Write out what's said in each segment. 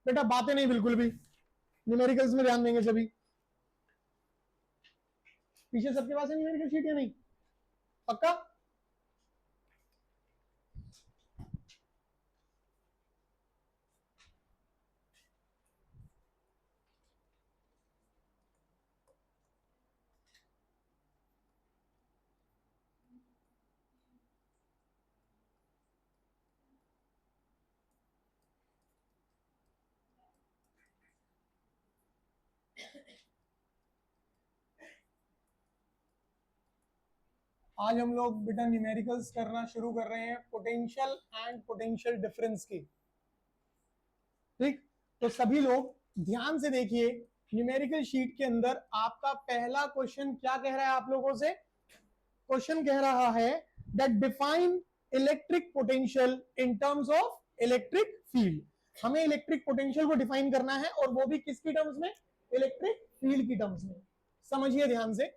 बेटा बातें नहीं बिल्कुल भी, न्यूमेरिकल्स में ध्यान देंगे सभी। पीछे सबके पास है न्यूमेरिकल शीट या नहीं? पक्का? आज हम लोग बेटा न्यूमेरिकल्स करना शुरू कर रहे हैं पोटेंशियल एंड पोटेंशियल डिफरेंस की। ठीक, तो सभी लोग ध्यान से देखिए। न्यूमेरिकल शीट के अंदर आपका पहला क्वेश्चन क्या कह रहा है आप लोगों से? क्वेश्चन कह रहा है that define electric potential in terms of electric field. हमें इलेक्ट्रिक पोटेंशियल को डिफाइन करना है, और वो भी किसकी टर्म्स में? इलेक्ट्रिक फील्ड की टर्म्स में। समझिए ध्यान से,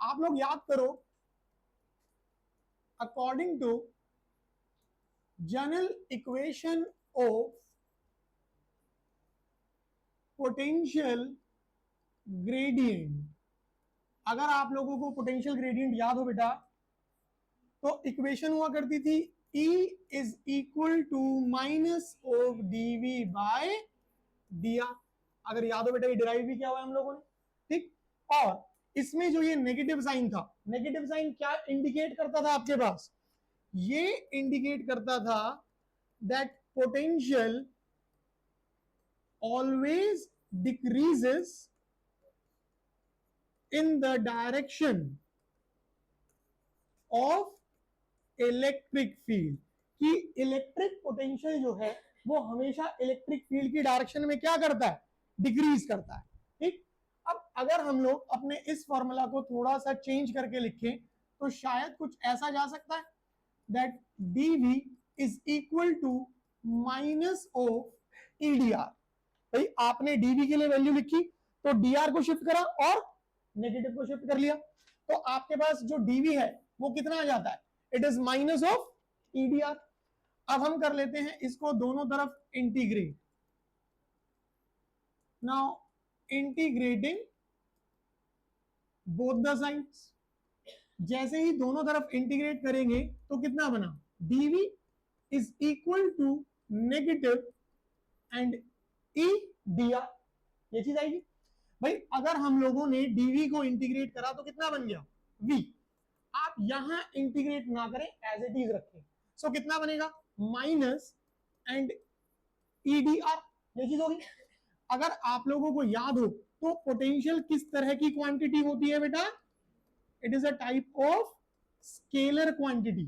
आप लोग याद करो, according to general equation of potential gradient, अगर आप लोगों को पोटेंशियल ग्रेडियंट याद हो बेटा, तो इक्वेशन हुआ करती थी E is equal to minus of dv by dr। अगर याद हो बेटा, ये डिराइव भी किया हुआ है हम लोगों ने। ठीक, और इसमें जो ये नेगेटिव साइन था, नेगेटिव साइन क्या इंडिकेट करता था आपके पास? ये इंडिकेट करता था that potential always decreases in the direction of electric field, कि इलेक्ट्रिक पोटेंशियल जो है वो हमेशा इलेक्ट्रिक फील्ड की डायरेक्शन में क्या करता है? डिक्रीज करता है। ठीक, अब अगर हम लोग अपने इस फॉर्मूला को थोड़ा सा चेंज करके लिखें तो शायद कुछ ऐसा जा सकता है that dv is equal to minus of EDR. भाई आपने dv के लिए वैल्यू लिखी तो dr को शिफ्ट करा और नेगेटिव को शिफ्ट कर लिया, तो आपके पास जो dv है वो कितना आ जाता है? It is minus of EDR. अब हम कर लेते हैं इसको दोनों तरफ integrate. Now integrating both the sides, जैसे ही दोनों तरफ इंटीग्रेट करेंगे तो कितना बना? dv is equal to negative and E dr, ये चीज आएगी। भाई अगर हम लोगों ने dv को इंटीग्रेट करा तो कितना बन गया? v। आप यहां इंटीग्रेट ना करें, एज इट इज रखें, सो कितना बनेगा? माइनस एंड ईडीआर, ये चीज होगी। अगर आप लोगों को याद हो तो पोटेंशियल किस तरह की क्वांटिटी होती है बेटा? It is a type of scalar quantity,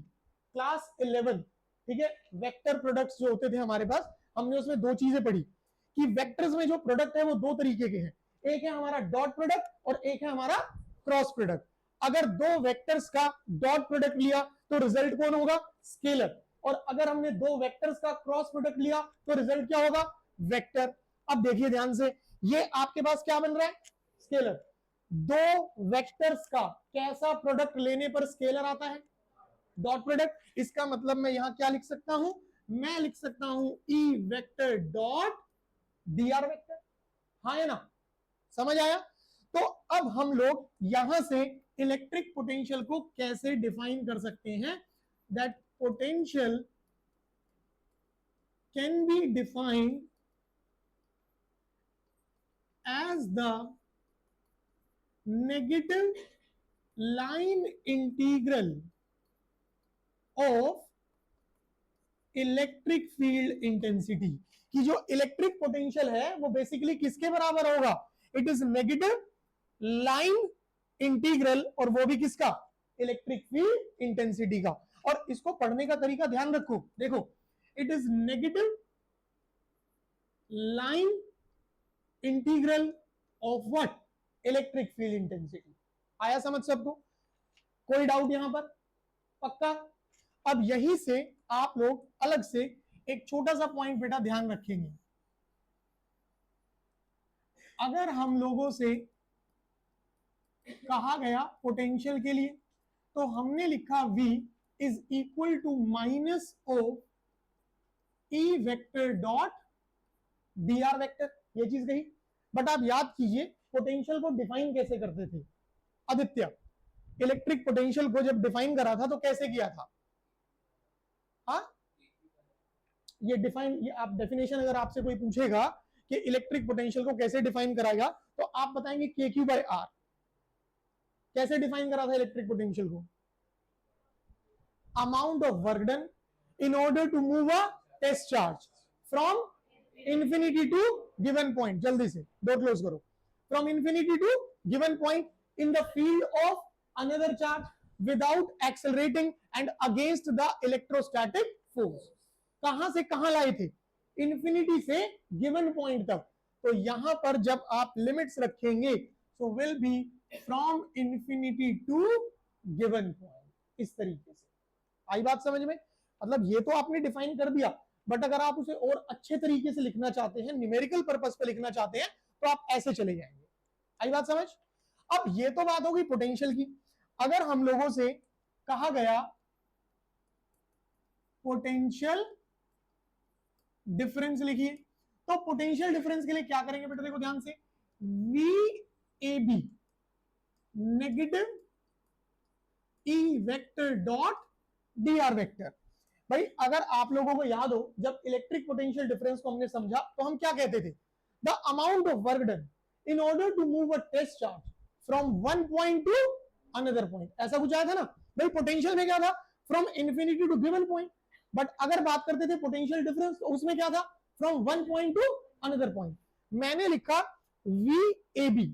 class 11। ठीक है, वेक्टर प्रोडक्ट्स जो होते थे हमारे पास, हमने उसमें दो चीजें पढ़ी कि वेक्टर्स में जो प्रोडक्ट है वो दो तरीके के हैं, एक है हमारा डॉट प्रोडक्ट और एक है हमारा क्रॉस प्रोडक्ट। अगर दो वेक्टर्स का डॉट प्रोडक्ट लिया तो रिजल्ट कौन होगा? स्केलर। और अगर हमने दो वेक्टर्स का क्रॉस प्रोडक्ट लिया तो रिजल्ट क्या होगा? वेक्टर। अब देखिए ध्यान से, ये आपके पास क्या बन रहा है? स्केलर। दो वेक्टर्स का कैसा प्रोडक्ट लेने पर स्केलर आता है? Dot product. इसका मतलब मैं यहां क्या लिख सकता हूं? मैं लिख सकता हूं E vector dot dr vector. हाँ या ना? समझ आया? तो अब हम लोग यहां से इलेक्ट्रिक पोटेंशियल को कैसे डिफाइन कर सकते हैं? That potential can be defined as the negative line integral of electric field intensity, कि जो इलेक्ट्रिक पोटेंशियल है वो बेसिकली किसके बराबर होगा? It is negative line integral, और वो भी किसका? इलेक्ट्रिक फील्ड इंटेंसिटी का। और इसको पढ़ने का तरीका ध्यान रखो, देखो, it is negative line integral of what? Electric field intensity. आया समझ सबको? कोई डाउट यहां पर? पक्का? अब यहीं से आप लोग अलग से एक छोटा सा पॉइंट बेटा ध्यान रखेंगे। अगर हम लोगों से कहा गया पोटेंशियल के लिए, तो हमने लिखा V is equal to minus of E vector dot D R vector, ये चीज गई। बट आप याद कीजिए पोटेंशियल को डिफाइन कैसे करते थे आदित्य, इलेक्ट्रिक पोटेंशियल को जब डिफाइन करा था तो कैसे किया था? हाँ, ये डिफाइन, ये आप डेफिनेशन अगर आपसे कोई पूछेगा कि इलेक्ट्रिक पोटेंशियल को कैसे डिफाइन कराएगा तो आप बताएंगे के क्यू बाय आर। कैसे डिफाइन करा था इलेक्ट्रिक पोटेंशियल को? Amount of work done in order to move a test charge from infinity to given point. जल्दी से डोर क्लोज करो। From infinity to given point in the field of another charge without accelerating and against the electrostatic force. कहां से कहां लाए थे? Infinity से given point तक। तो यहां पर जब आप लिमिट्स रखेंगे so will be from infinity to given point, इस तरीके से। आई बात समझ में? मतलब ये तो आपने डिफाइन कर दिया, बट अगर आप उसे और अच्छे तरीके से लिखना चाहते हैं, न्यूमेरिकल पर्पस पे लिखना चाहते हैं, तो आप ऐसे चले जाएंगे। आई बात समझ? अब ये तो बात होगी पोटेंशियल की। अगर हम लोगों से कहा गया पोटेंशियल डिफरेंस लिखिए, तो पोटेंशियल डिफरेंस के लिए क्या करेंगे बेटा? देखो ध्यान से, V A B negative E vector dot D R vector. भाई अगर आप लोगों को याद हो, जब इलेक्ट्रिक पोटेंशियल डिफरेंस को हमने समझा तो हम क्या कहते थे? The amount of work done in order to move a test charge from one point to another point, ऐसा कुछ आया था ना भाई। पोटेंशियल में क्या था? From infinity to given point. But अगर बात करते थे पोटेंशियल डिफरेंस तो उसमें क्या था? From one point to another point. मैंने लिखा वी ए बी,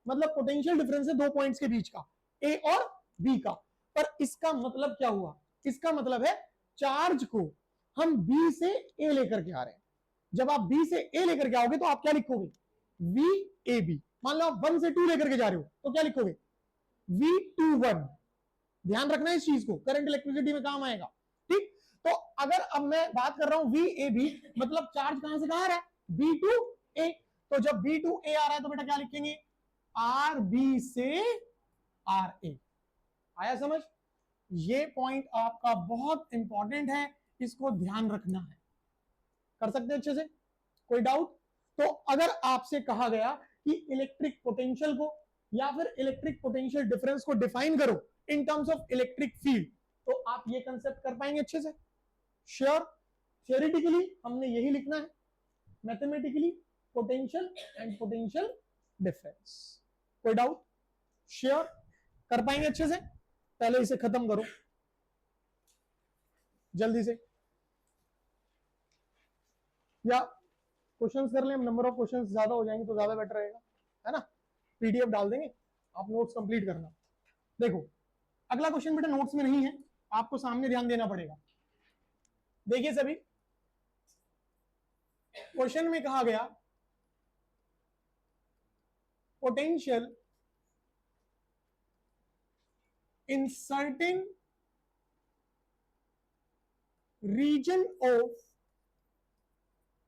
मतलब पोटेंशियल डिफरेंस है दो पॉइंट्स के बीच का, ए और बी का। पर इसका मतलब क्या हुआ? इसका मतलब है चार्ज को हम बी से ए लेकर के आ रहे हैं। जब आप बी से ए लेकर के आओगे तो आप क्या लिखोगे? V A B. मान लो आप 1 से 2 लेकर के जा रहे हो तो क्या लिखोगे? V two 1। ध्यान रखना है इस चीज को, करंट इलेक्ट्रिसिटी में काम आएगा। ठीक, तो अगर अब मैं बात कर रहा हूं वी ए बी, मतलब चार्ज कहां से कहां आ रहा है? बी टू ए। तो जब बी टू ए आ रहा है तो बेटा क्या लिखेंगे? आर बी से आर ए। आया समझ? ये पॉइंट आपका बहुत इंपॉर्टेंट है, इसको ध्यान रखना है। कर सकते हैं अच्छे से? कोई डाउट? तो अगर आपसे कहा गया कि इलेक्ट्रिक पोटेंशियल को या फिर इलेक्ट्रिक पोटेंशियल डिफरेंस को डिफाइन करो in terms of electric field, तो आप ये कंसेप्ट कर पाएंगे अच्छे से? श्योर? थियोरेटिकली हमने यही लिखना है, mathematically potential and potential difference. कोई डाउट? श्योर? कर पाएंगे अच्छे से? पहले इसे खत्म करो जल्दी से, या क्वेश्चंस कर लें। नंबर ऑफ क्वेश्चंस ज्यादा हो जाएंगे तो ज्यादा बेटर रहेगा, है ना? पीडीएफ डाल देंगे, आप नोट्स कंप्लीट करना। देखो अगला क्वेश्चन बेटा नोट्स में नहीं है, आपको सामने ध्यान देना पड़ेगा। देखिए सभी, क्वेश्चन में कहा गया potential in certain region of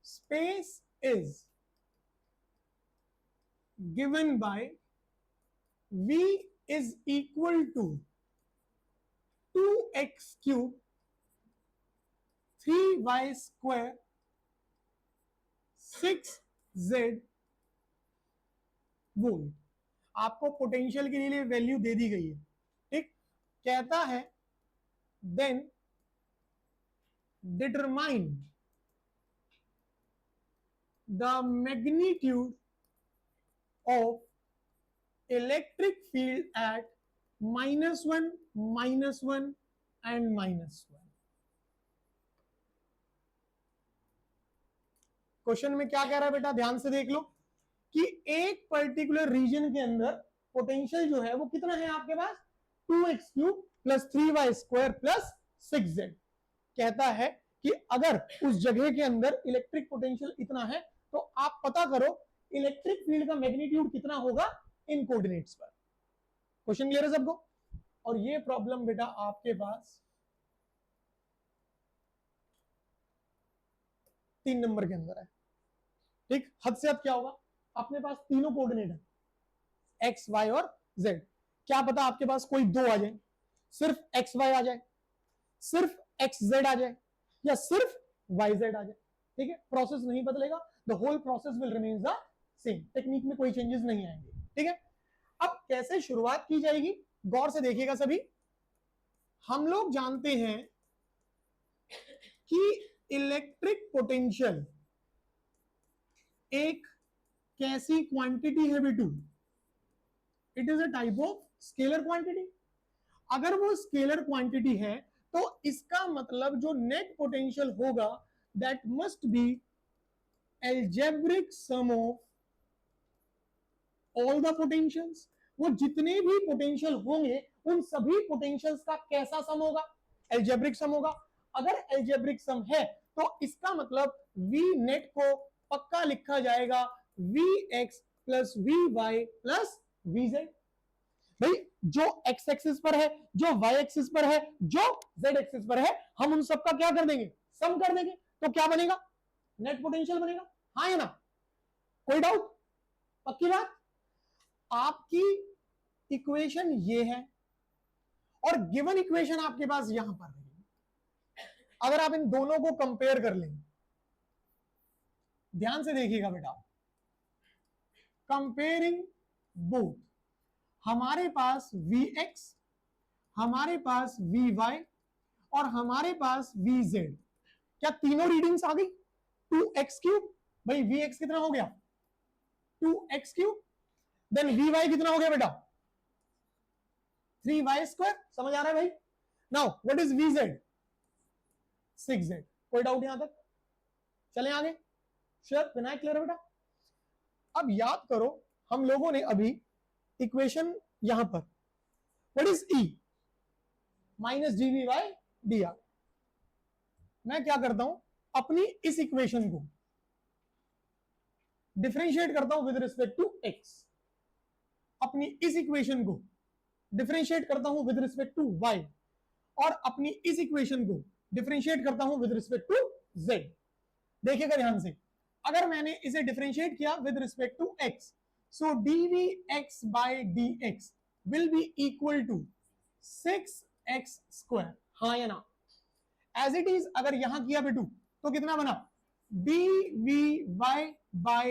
space is given by V is equal to 2x cube 3y square 6z volt. आपको पोटेंशियल के लिए वैल्यू दे दी गई है। ठीक, कहता है then determine the magnitude of electric field at -1 -1 and -1। Question में क्या कह रहा है बेटा? ध्यान से देख लो कि एक पर्टिकुलर रीजन के अंदर पोटेंशियल जो है वो कितना है आपके पास? 2x cube plus 3y square plus 6z। कहता है कि अगर उस जगह के अंदर इलेक्ट्रिक पोटेंशियल इतना है तो आप पता करो इलेक्ट्रिक फील्ड का मैग्नीट्यूड कितना होगा इन कोऑर्डिनेट्स पर। क्वेश्चन क्लियर है सबको? और ये प्रॉब्लम बेटा आपके पास 3 नंबर के अंदर है। ठीक, हद से हद क्या होगा? अपने पास तीनों कोऑर्डिनेट है एक्स वाई और जेड। क्या पता आपके पास कोई दो आ जाए, सिर्फ एक्स वाई आ जाए, सिर्फ एक्स जेड आ जाए, या सिर्फ वाई जेड आ जाए। ठीक है, प्रोसेस नहीं बदलेगा, the whole process will remain the same, technique में कोई चेंजेस नहीं आएंगे, ठीक है। अब कैसे शुरुआत की जाएगी, गौर से देखिएगा सभी। हम लोग जानते हैं कि इलेक्ट्रिक पोटेंशियल एक कैसी क्वांटिटी है बेटू, it is a type of scalar quantity. अगर वो स्केलर क्वांटिटी है तो इसका मतलब जो नेट पोटेंशियल होगा that must be algebraic sum of all the potentials. वो जितने भी पोटेंशियल होंगे उन सभी पोटेंशियल्स का कैसा सम होगा, एल्जेब्रिक सम होगा। अगर एल्जेब्रिक सम है तो इसका मतलब वी नेट को पक्का लिखा जाएगा V X plus V Y plus V Z. भाई जो एक्स एक्सिस पर है, जो वाई एक्सिस पर है, जो जेड एक्सिस पर है, हम उन सबका क्या कर देंगे, सम कर देंगे। तो क्या बनेगा, नेट पोटेंशियल बनेगा। हाँ या ना, कोई डाउट, पक्की बात। आपकी इक्वेशन ये है और गिवन इक्वेशन आपके पास यहां पर है। अगर आप इन दोनों को कंपेयर कर लेंगे, ध्यान से देखिएगा बेटा, कंपेयरिंग बोथ, हमारे पास Vx, हमारे पास Vy और हमारे पास Vz, क्या तीनों रीडिंग्स आ गई 2x क्यूब। भाई Vx कितना हो गया 2x क्यूब, देन Vy कितना हो गया बेटा 3y स्क्वायर। समझ आ रहा है भाई। Now what is Vz 6z। कोई डाउट यहां तक, चलें आगे। श्योर, विनायक क्लियर है बेटा। अब याद करो हम लोगों ने अभी इक्वेशन यहां पर what is E minus dvy dr। मैं क्या करता हूं, अपनी इस इक्वेशन को डिफरेंशिएट करता हूं विद रिस्पेक्ट टू x, अपनी इस इक्वेशन को डिफरेंशिएट करता हूं विद रिस्पेक्ट टू y, और अपनी इस इक्वेशन को डिफरेंशिएट करता हूं विद रिस्पेक्ट टू z। देखिएगा ध्यान से, अगर मैंने इसे डिफरेंशिएट किया with respect to x, so dvx by dx will be equal to 6x square। हाँ या ना, एज इट इज अगर यहां किया बेटू तो कितना बना dvy by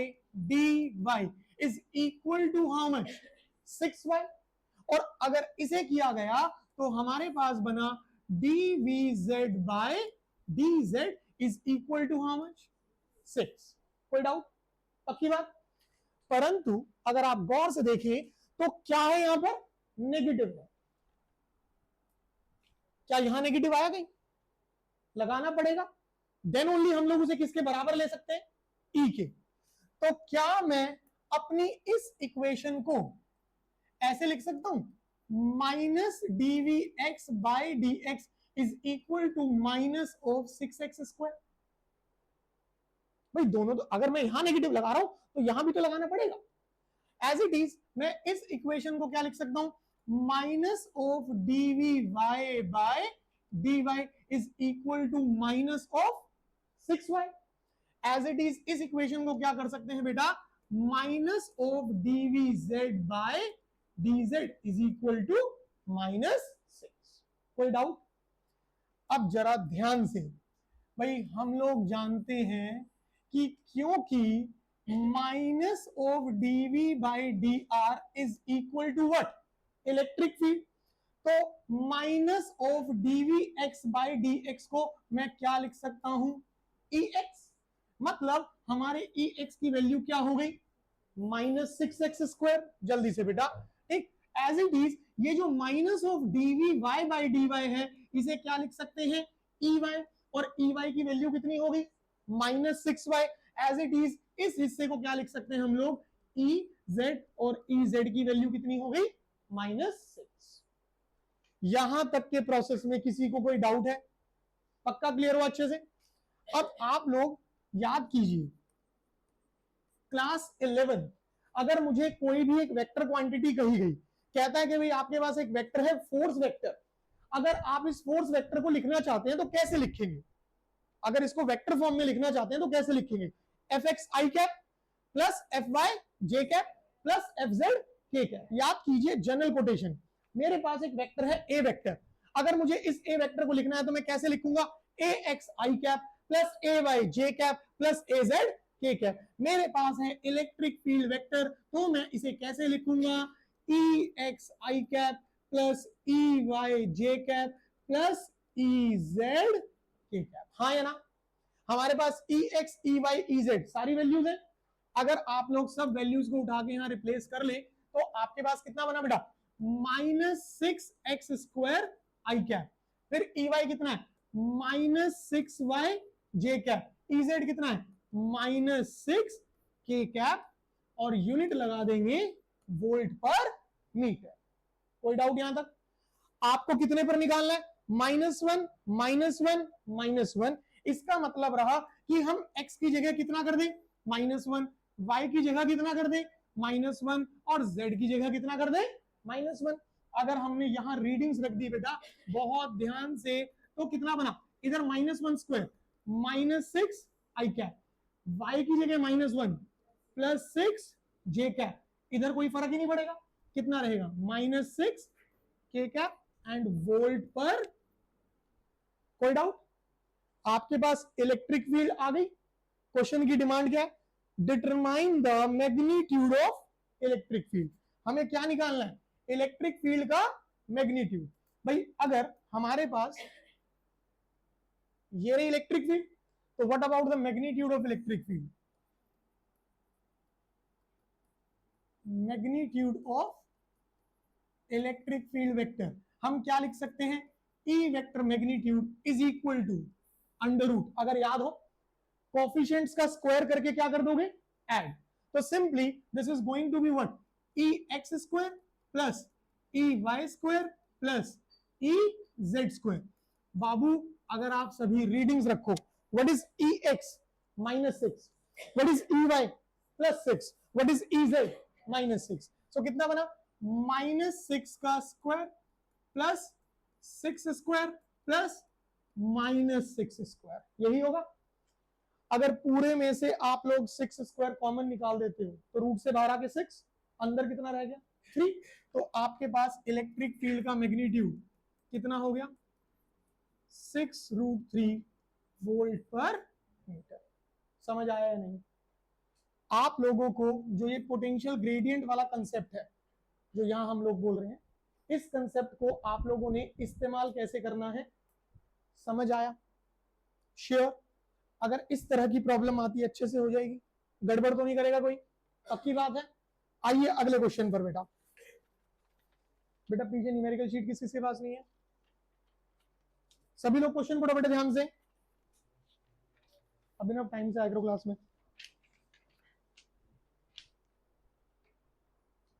dy is equal to how much 6y। और अगर इसे किया गया तो हमारे पास बना dvz by dz is equal to how much 6। कोई डाउट, पक्की बात। परंतु अगर आप गौर से देखें तो क्या है यहां पर नेगेटिव है, क्या यहां नेगेटिव आया, कहीं लगाना पड़ेगा, देन ओनली हम लोग उसे किसके बराबर ले सकते हैं ई के। तो क्या मैं अपनी इस इक्वेशन को ऐसे लिख सकता हूं minus D V X by D X is equal to minus of 6x square. भाई दोनों तो, अगर मैं यहां नेगेटिव लगा रहा हूं तो यहां भी तो लगाना पड़ेगा। एज इट इज मैं इस इक्वेशन को क्या लिख सकता हूं minus of D V Y dy is equal to minus of 6y। As it is इस इक्वेशन को क्या कर सकते हैं बेटा minus of dvz by dz is equal to minus 6। कोई डाउट। अब जरा ध्यान से, भाई हम लोग जानते हैं कि क्योंकि minus of dv by dr is equal to what electric field, तो minus of dvx by dx को मैं क्या लिख सकता हूं ex। मतलब हमारे ex की वैल्यू क्या हो गई माइनस 6x स्क्वायर। जल्दी से बेटा, ठीक, एज इट इज ये जो minus of dvy by dy है इसे क्या लिख सकते हैं ey, और ey की वैल्यू कितनी हो गई minus 6y। As it is इस हिस्से को क्या लिख सकते हैं हम लोग ez, और ez की वैल्यू कितनी हो गई माइनस 6। यहां तक के प्रोसेस में किसी को कोई डाउट है, पक्का क्लियर हो अच्छे से। अब आप लोग याद कीजिए क्लास 11 अगर मुझे कोई भी एक वेक्टर क्वांटिटी कही गई, कहता है कि भाई आपके पास एक वेक्टर है फोर्स वेक्टर, अगर आप इस फोर्स वेक्टर को लिखना चाहते हैं तो कैसे लिखेंगे, अगर इसको वेक्टर फॉर्म में लिखना चाहते हैं तो कैसे लिखेंगे fx i cap plus fy j cap plus fz k cap. याद कीजिए जनरल कोटेशन, मेरे पास एक वेक्टर है ए वेक्टर, अगर मुझे इस ए वेक्टर को लिखना है तो मैं कैसे लिखूंगा ax i cap plus ay j cap plus az के कैप। मेरे पास है इलेक्ट्रिक फील्ड वेक्टर, तो मैं इसे कैसे लिखूंगा, E X I cap plus E Y J cap plus E Z K cap. हाँ या ना? हमारे पास E X E Y E Z सारी वैल्यूज है। अगर आप लोग सब वैल्यूज को उठा के यहां रिप्लेस कर ले तो आपके पास कितना बना बेटा, -6x² आई कैप। फिर ई वाई कितना है, -6y जे कैप। ई जेड कितना है, -6 के कैप। और यूनिट लगा देंगे वोल्ट पर मीटर। कोई डाउट यहां तक? आपको कितने पर निकालना है, -1 -1 -1। इसका मतलब रहा कि हम x की जगह कितना कर दें, -1, y की जगह कितना कर दें, -1, और z की जगह कितना कर दें, -1। अगर हमने यहां रीडिंग्स रख दी बेटा बहुत ध्यान से, तो कितना बना, इधर -1² -6 आई कैप, y की जगह -1 +6 जे कैप। इधर कोई फर्क ही नहीं पड़ेगा, कितना रहेगा, -6 के कैप एंड वोल्ट पर। कोई डाउट? आपके पास इलेक्ट्रिक फील्ड आ गई। क्वेश्चन की डिमांड क्या है, determine the magnitude of electric field. हमें क्या निकालना है, इलेक्ट्रिक फील्ड का मैग्नीट्यूड। भाई अगर हमारे पास ये रही इलेक्ट्रिक फील्ड, तो what about the magnitude of electric field, magnitude of electric field vector हम क्या लिख सकते हैं, E vector magnitude is equal to √, अगर याद हो कोफिशिएंट्स का स्क्वायर करके क्या कर दोगे, ऐड। तो simply this is going to be what, E X square plus E Y square plus E Z square. बाबू अगर आप सभी रीडिंग्स रखो, what is E X, -6, what is E Y +6, what is E Z -6। So कितना बना, -6 का square plus 6 square plus -6 square, यही होगा। अगर पूरे में से आप लोग 6 स्क्वायर कॉमन निकाल देते हो तो रूट से बाहर आके 6, अंदर कितना रह गया, 3। तो आपके पास इलेक्ट्रिक फील्ड का मैग्नीट्यूड कितना हो गया, 6√3 वोल्ट पर मीटर। समझ आया या नहीं? आप लोगों को जो ये पोटेंशियल ग्रेडियंट वाला कंसेप्ट है जो यहां हम लोग बोल रहे हैं, इस कंसेप्ट को आप लोगों ने इस्तेमाल कैसे करना है समझ आया? श्योर? अगर इस तरह की प्रॉब्लम आती है अच्छे से हो जाएगी, गड़बड़ तो नहीं करेगा कोई, पक्की बात है। आइए अगले क्वेश्चन पर। बेटा बेटा पीछे न्यूमेरिकल शीट किस किसके पास नहीं है, सभी लोग क्वेश्चन पढ़ो बेटा ध्यान से, अभी ना टाइम से आया करो क्लास में।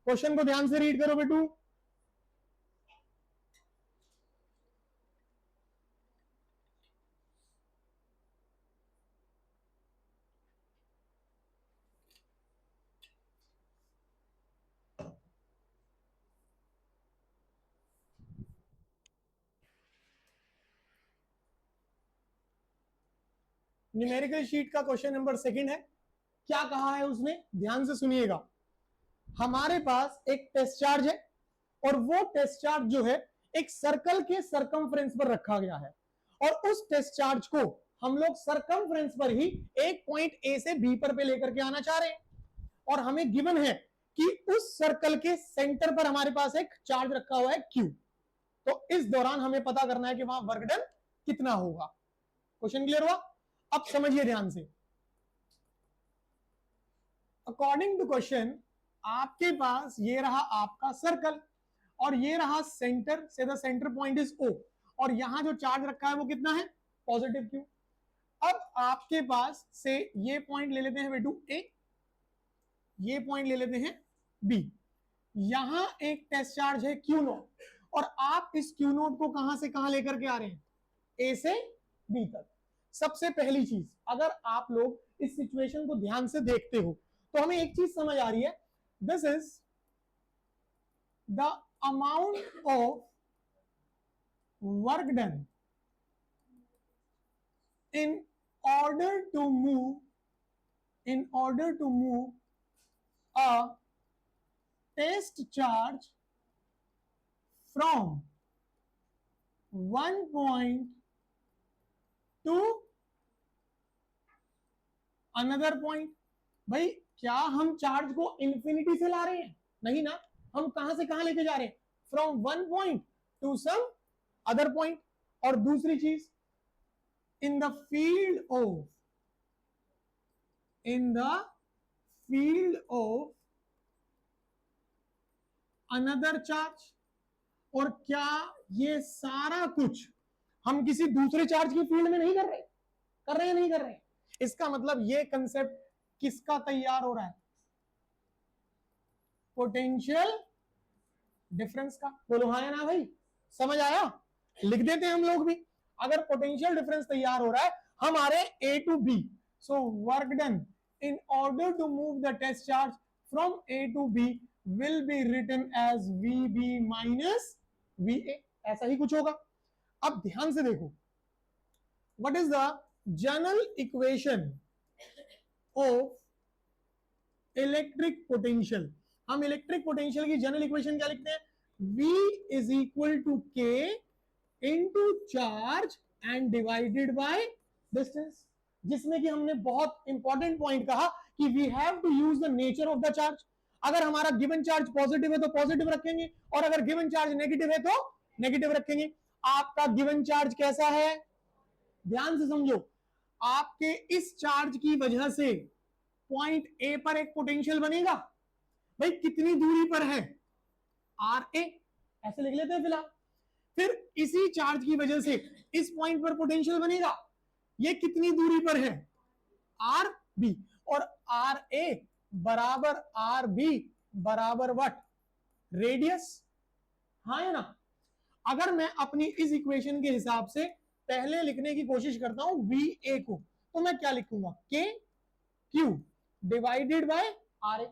क्वेश्चन को ध्यान से रीड करो बेटू। न्यूमेरिकल शीट का क्वेश्चन नंबर 2 है। क्या कहा है उसने, ध्यान से सुनिएगा। हमारे पास एक टेस्ट चार्ज है और वो टेस्ट चार्ज जो है एक सर्कल के सरकमफ्रेंस पर रखा गया है, और उस टेस्ट चार्ज को हम लोग सरकमफ्रेंस पर ही एक पॉइंट ए से बी पर पे लेकर के आना चाह रहे हैं। और हमें गिवन है कि उस सर्कल के सेंटर पर हमारे पास एक चार्ज रखा हुआ है क्यू। तो इस दौरान हमें पता करना है कि वहां वर्क डन कितना होगा। क्वेश्चन क्लियर हुआ? अब समझिए ध्यान से। अकॉर्डिंग टू क्वेश्चन आपके पास ये रहा आपका सर्कल और ये रहा सेंटर से, द सेंटर पॉइंट इज ओ, और यहां जो चार्ज रखा है वो कितना है, पॉजिटिव क्यू। अब आपके पास से ये पॉइंट ले लेते हैं बेटू ए, ये पॉइंट ले लेते हैं बी। यहां एक टेस्ट चार्ज है क्यू नोट, और आप इस क्यू नोट को कहां से कहां लेकर के आ रहे हैं, ए से बी तक। सबसे पहली चीज, अगर आप लोग इस सिचुएशन को ध्यान से देखते हो तो हमें एक चीज समझ आ रही है, this is the amount of work done in order to move a test charge from one point to another point. भाई क्या हम चार्ज को इंफिनिटी से ला रहे हैं? नहीं ना, हम कहां से कहां लेके जा रहे हैं? From one point to some other point. और दूसरी चीज, in the field of in the field of another charge. और क्या ये सारा कुछ हम किसी दूसरे चार्ज की फील्ड में नहीं कर रहे? कर रहे हैं नहीं कर रहे? इसका मतलब ये कंसेप्ट किसका तैयार हो रहा है? पोटेंशियल डिफरेंस का। बोलो हाँ या ना भाई, समझ आया? लिख देते हैं हम लोग भी। अगर पोटेंशियल डिफरेंस तैयार हो रहा है हमारे A to B, so work done in order to move the test charge from A to B will be written as V B minus V A. ऐसा ही कुछ होगा। अब ध्यान से देखो, what is the general equation of electric potential? हम electric potential की जनरल इक्वेशन क्या लिखते हैं? V is equal to K into charge and divided by distance. जिसमें कि हमने बहुत इंपॉर्टेंट पॉइंट कहा कि we have to use the nature of the charge. अगर हमारा गिवन चार्ज पॉजिटिव है तो पॉजिटिव रखेंगे, और अगर गिवन चार्ज नेगेटिव है तो नेगेटिव रखेंगे। आपका गिवन चार्ज कैसा है? ध्यान से समझो, आपके इस चार्ज की वजह से पॉइंट ए पर एक पोटेंशियल बनेगा। भाई कितनी दूरी पर है? आर ए, ऐसे लिख लेते हैं फिलहाल। फिर इसी चार्ज की वजह से इस पॉइंट पर पोटेंशियल बनेगा। ये कितनी दूरी पर है? R B. और आर ए बराबर आर बी बराबर व्हाट? रेडियस। हाँ या ना? अगर मैं अपनी इस इक्वेशन के हिसाब से पहले लिखने की कोशिश करता हूं वी ए को, तो मैं क्या लिखूंगा? के क्यू डिवाइडेड बाय आर ए।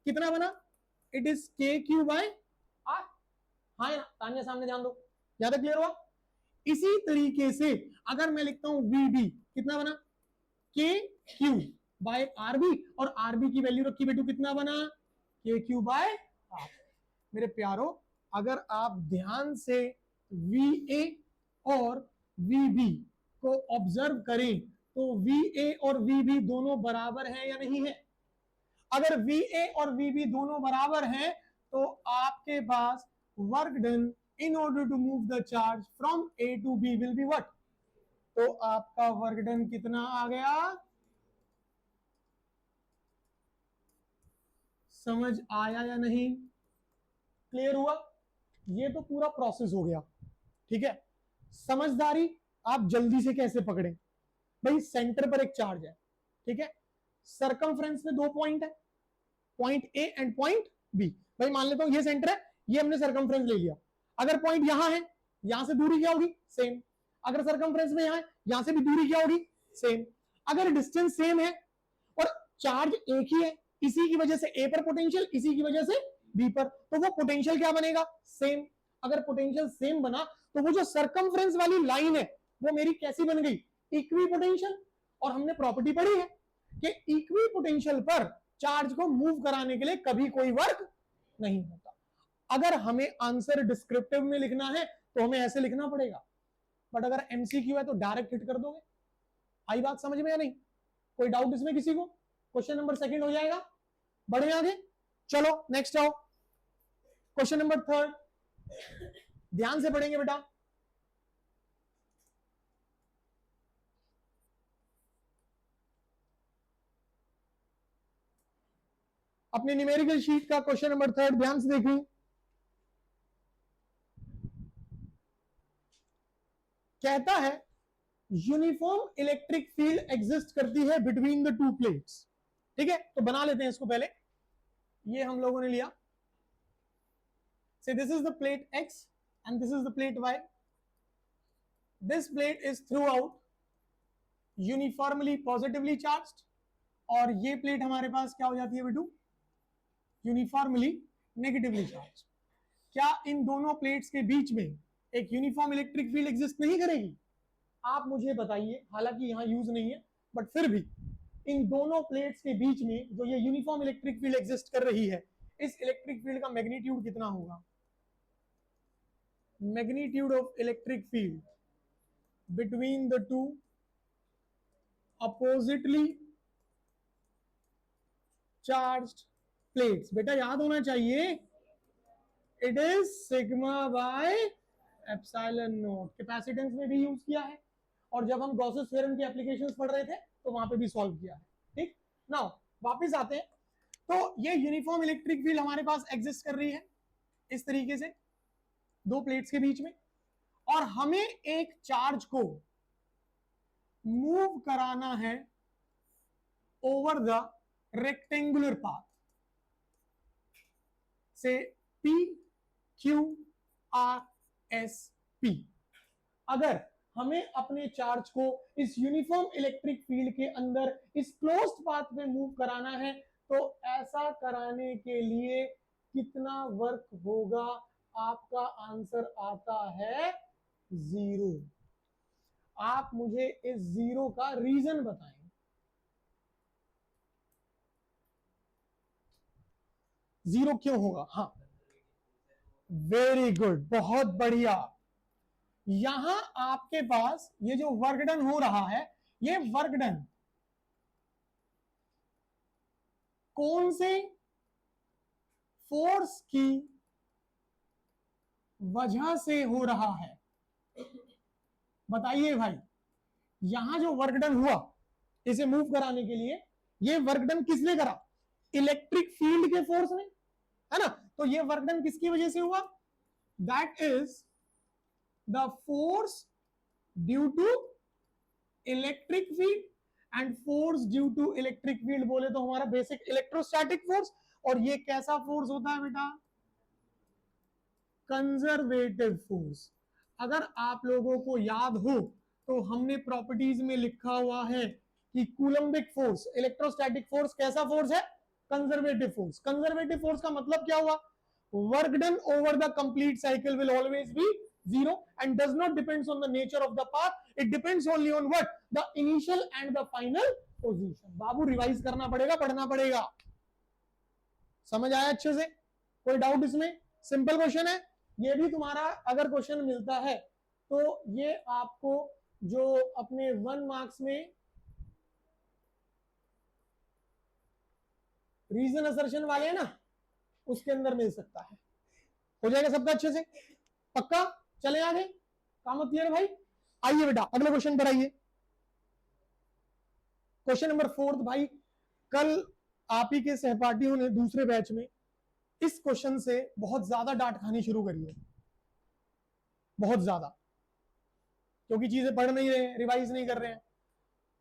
कितना बना? इट इज के क्यू बाय आर। हाँ या ना? तान्या सामने ध्यान दो, ज्यादा क्लियर हुआ? इसी तरीके से अगर मैं लिखता हूं वी बी, कितना बना? के क्यू बाय आर बी। और आर बी की वैल्यू रखी बेटू, कितना बना? के क्यू बाय आर। मेरे प्यारो, अगर आप ध्यान से वी ए और वी बी को ऑब्जर्व करें तो वी ए और वी बी दोनों बराबर हैं या नहीं है? अगर वी ए और वी बी दोनों बराबर हैं तो आपके पास work done in order to move the charge from A to B will be what? तो आपका वर्क डन कितना आ गया? समझ आया या नहीं? क्लियर हुआ? ये तो पूरा प्रोसेस हो गया, ठीक है। समझदारी आप जल्दी से कैसे पकड़े? भाई सेंटर पर एक चार्ज है, ठीक है। सरकमफ्रेंस में दो पॉइंट है, point A and point B. भाई मान लेता हूं ये सेंटर है, ये हमने सरकमफ्रेंस ले लिया। अगर पॉइंट यहां है, यहां से दूरी क्या होगी? सेम। अगर सरकमफ्रेंस में यहां है, यहां से भी दूरी क्या होगी? सेम। अगर डिस्टेंस सेम है और चार्ज एक ही है, इसी की वजह से ए पर पोटेंशियल, इसी की वजह से बी पर, तो वो पोटेंशियल क्या बनेगा? सेम। अगर पोटेंशियल सेम बना तो वो जो सरकमफ्रेंस वाली लाइन है वो मेरी कैसी बन गई? Equi potential. और हमने प्रॉपर्टी पढ़ी है कि इक्वी पोटेंशियल पर चार्ज को मूव कराने के लिए कभी कोई वर्क नहीं होता। अगर हमें आंसर डिस्क्रिप्टिव में लिखना है तो हमें ऐसे लिखना पड़ेगा, बट अगर एमसीक्यू है तो डायरेक्ट हिट कर दोगे। आई बात समझ में या नहीं? कोई डाउट इसमें किसी को? क्वेश्चन नंबर सेकंड हो जाएगा। बढ़े आगे, चलो नेक्स्ट आओ। क्वेश्चन नंबर थर्ड, ध्यान से पढ़ेंगे बेटा। अपने न्यूमेरिकल शीट का क्वेश्चन नंबर थर्ड ध्यान से देखिए। कहता है यूनिफॉर्म इलेक्ट्रिक फील्ड एग्जिस्ट करती है बिटवीन द टू प्लेट्स। ठीक है, तो बना लेते हैं इसको पहले। ये हम लोगों ने लिया, say this is the plate X and this is the plate Y. This plate is throughout uniformly positively charged, और ये प्लेट हमारे पास क्या हो जाती है बेटू? Uniformly negatively charge. क्या इन दोनों प्लेट्स के बीच में एक यूनिफॉर्म इलेक्ट्रिक फील्ड एग्जिस्ट नहीं करेगी? आप मुझे बताइए, हालांकि यहां यूज नहीं है बट फिर भी इन दोनों प्लेट्स के बीच में जो ये यूनिफॉर्म इलेक्ट्रिक फील्ड एग्जिस्ट कर रही है, इस इलेक्ट्रिक फील्ड का मैग्नीट्यूड कितना होगा? Magnitude of electric field between the two oppositely charged plates, बेटा याद होना चाहिए, it is sigma bye epsilon not. Capacitance में भी यूज किया है, और जब हम गॉसेस थ्योरम की एप्लीकेशंस पढ़ रहे थे तो वहां पे भी सॉल्व किया है। ठीक, नाउ वापस आते हैं। तो ये यूनिफॉर्म इलेक्ट्रिक फील्ड हमारे पास एग्जिस्ट कर रही है इस तरीके से दो प्लेट्स के बीच में, और हमें एक चार्ज को मूव कराना है ओवर द रेक्टेंगुलर पाथ से P Q R S P। अगर हमें अपने चार्ज को इस यूनिफॉर्म इलेक्ट्रिक फील्ड के अंदर इस क्लोज्ड पाथ में मूव कराना है, तो ऐसा कराने के लिए कितना वर्क होगा? आपका आंसर आता है 0। आप मुझे इस 0 का रीजन बताएं। जीरो क्यों होगा? हाँ, वेरी गुड, बहुत बढ़िया। यहां आपके पास ये जो वर्क डन हो रहा है, ये वर्क डन कौन से फोर्स की वजह से हो रहा है? बताइए भाई, यहां जो वर्क डन हुआ इसे मूव कराने के लिए, ये वर्क डन किसने करा? इलेक्ट्रिक फील्ड के फोर्स ने, है ना? तो ये वर्क डन किसकी वजह से हुआ? That is the force due to electric field, and force due to electric field बोले तो हमारा बेसिक इलेक्ट्रोस्टैटिक फोर्स। और ये कैसा फोर्स होता है बेटा? Conservative force. अगर आप लोगों को याद हो तो हमने प्रॉपर्टीज में लिखा हुआ है कि कूलम्बिक फोर्स, इलेक्ट्रोस्टैटिक फोर्स कैसा फोर्स है? Conservative force. कंजर्वेटिव फोर्स का मतलब क्या हुआ? Work done over the complete cycle will always be zero and does not depends on the nature of the path, it depends only on what? The initial and the final position। Babu revise करना पड़ेगा, पढ़ना पड़ेगा। समझ आया अच्छे से? कोई doubt इसमें? सिंपल क्वेश्चन है ये भी। तुम्हारा अगर क्वेश्चन मिलता है तो ये आपको जो अपने 1 मार्क्स में रीजन असर्शन वाले हैं ना, उसके अंदर मिल सकता है। हो जाएगा सबका अच्छे से? पक्का? चले आगे, काम क्लियर भाई? आइए बेटा अगले क्वेश्चन पर आइए। क्वेश्चन नंबर 4 भाई, कल आप ही के सहपाठियों ने दूसरे बैच में इस क्वेश्चन से बहुत ज्यादा डांट खानी शुरू करी है, बहुत ज्यादा, क्योंकि चीजें पढ़ नहीं रहे हैं, रिवाइज नहीं कर रहे हैं।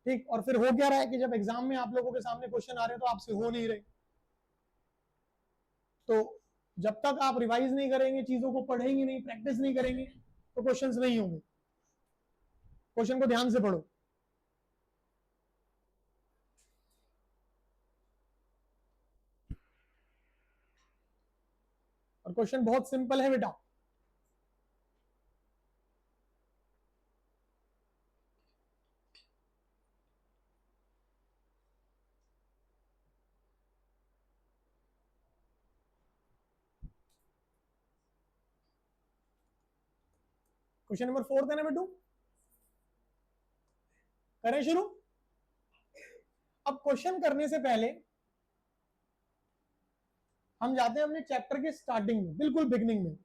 ठीक, और फिर हो क्या रहा है कि जब एग्जाम में आप लोगों के सामने क्वेश्चन आ रहे हैं तो आपसे हो नहीं रहे। तो जब तक आप रिवाइज नहीं करेंगे, चीजों को पढ़ेंगे नहीं, प्रैक्टिस नहीं करेंगे, तो क्वेश्चंस नहीं होंगे। क्वेश्चन को ध्यान से पढ़ो। और क्वेश्चन बहुत सिंपल है बेटा। क्वेश्चन नंबर 4 देना बेटू, करें शुरू। अब क्वेश्चन करने से पहले हम जाते हैं अपने चैप्टर के स्टार्टिंग में, बिल्कुल बिगनिंग में,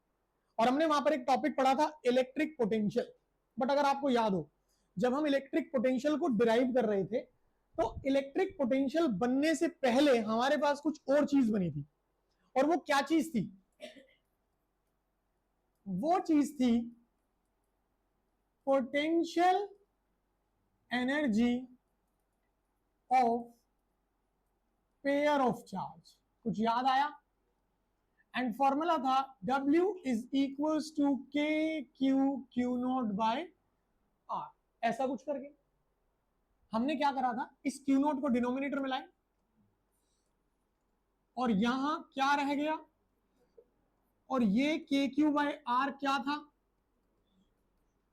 और हमने वहां पर एक टॉपिक पढ़ा था इलेक्ट्रिक पोटेंशियल। बट अगर आपको याद हो, जब हम इलेक्ट्रिक पोटेंशियल को डिराइव कर रहे थे तो इलेक्ट्रिक पोटेंशियल बनने से पहले हमारे पास कुछ और चीज बनी थी। और वो क्या चीज थी? वो चीज थी potential energy of pair of charge. कुछ याद आया? एंड फॉर्मूला था W is equals to K Q Q not by R। ऐसा कुछ करके हमने क्या करा था, इस Q नॉट को डिनोमिनेटर में लाए, और यहां क्या रह गया? और ये KQ बाय R क्या था?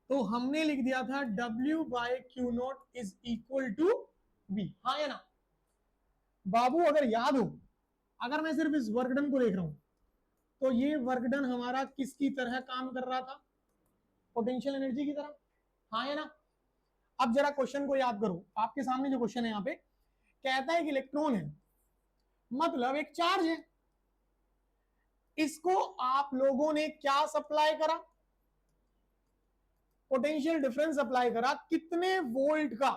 तो हमने लिख दिया था W by Q naught is equal to V। हाँ या ना? बाबू अगर याद हो, अगर मैं सिर्फ इस वर्क डन को देख रहा हूं, तो ये वर्क डन हमारा किसकी तरह काम कर रहा था? पोटेंशियल एनर्जी की तरह। हाँ या ना? अब जरा क्वेश्चन को याद करो, आपके सामने जो क्वेश्चन है यहाँ पे कहता है कि इलेक्ट्रॉन है मतलब एक चार्ज है, इसको आप लोगों ने क्या सप्लाई करा, पोटेंशियल डिफरेंस अप्लाई करा, कितने वोल्ट का।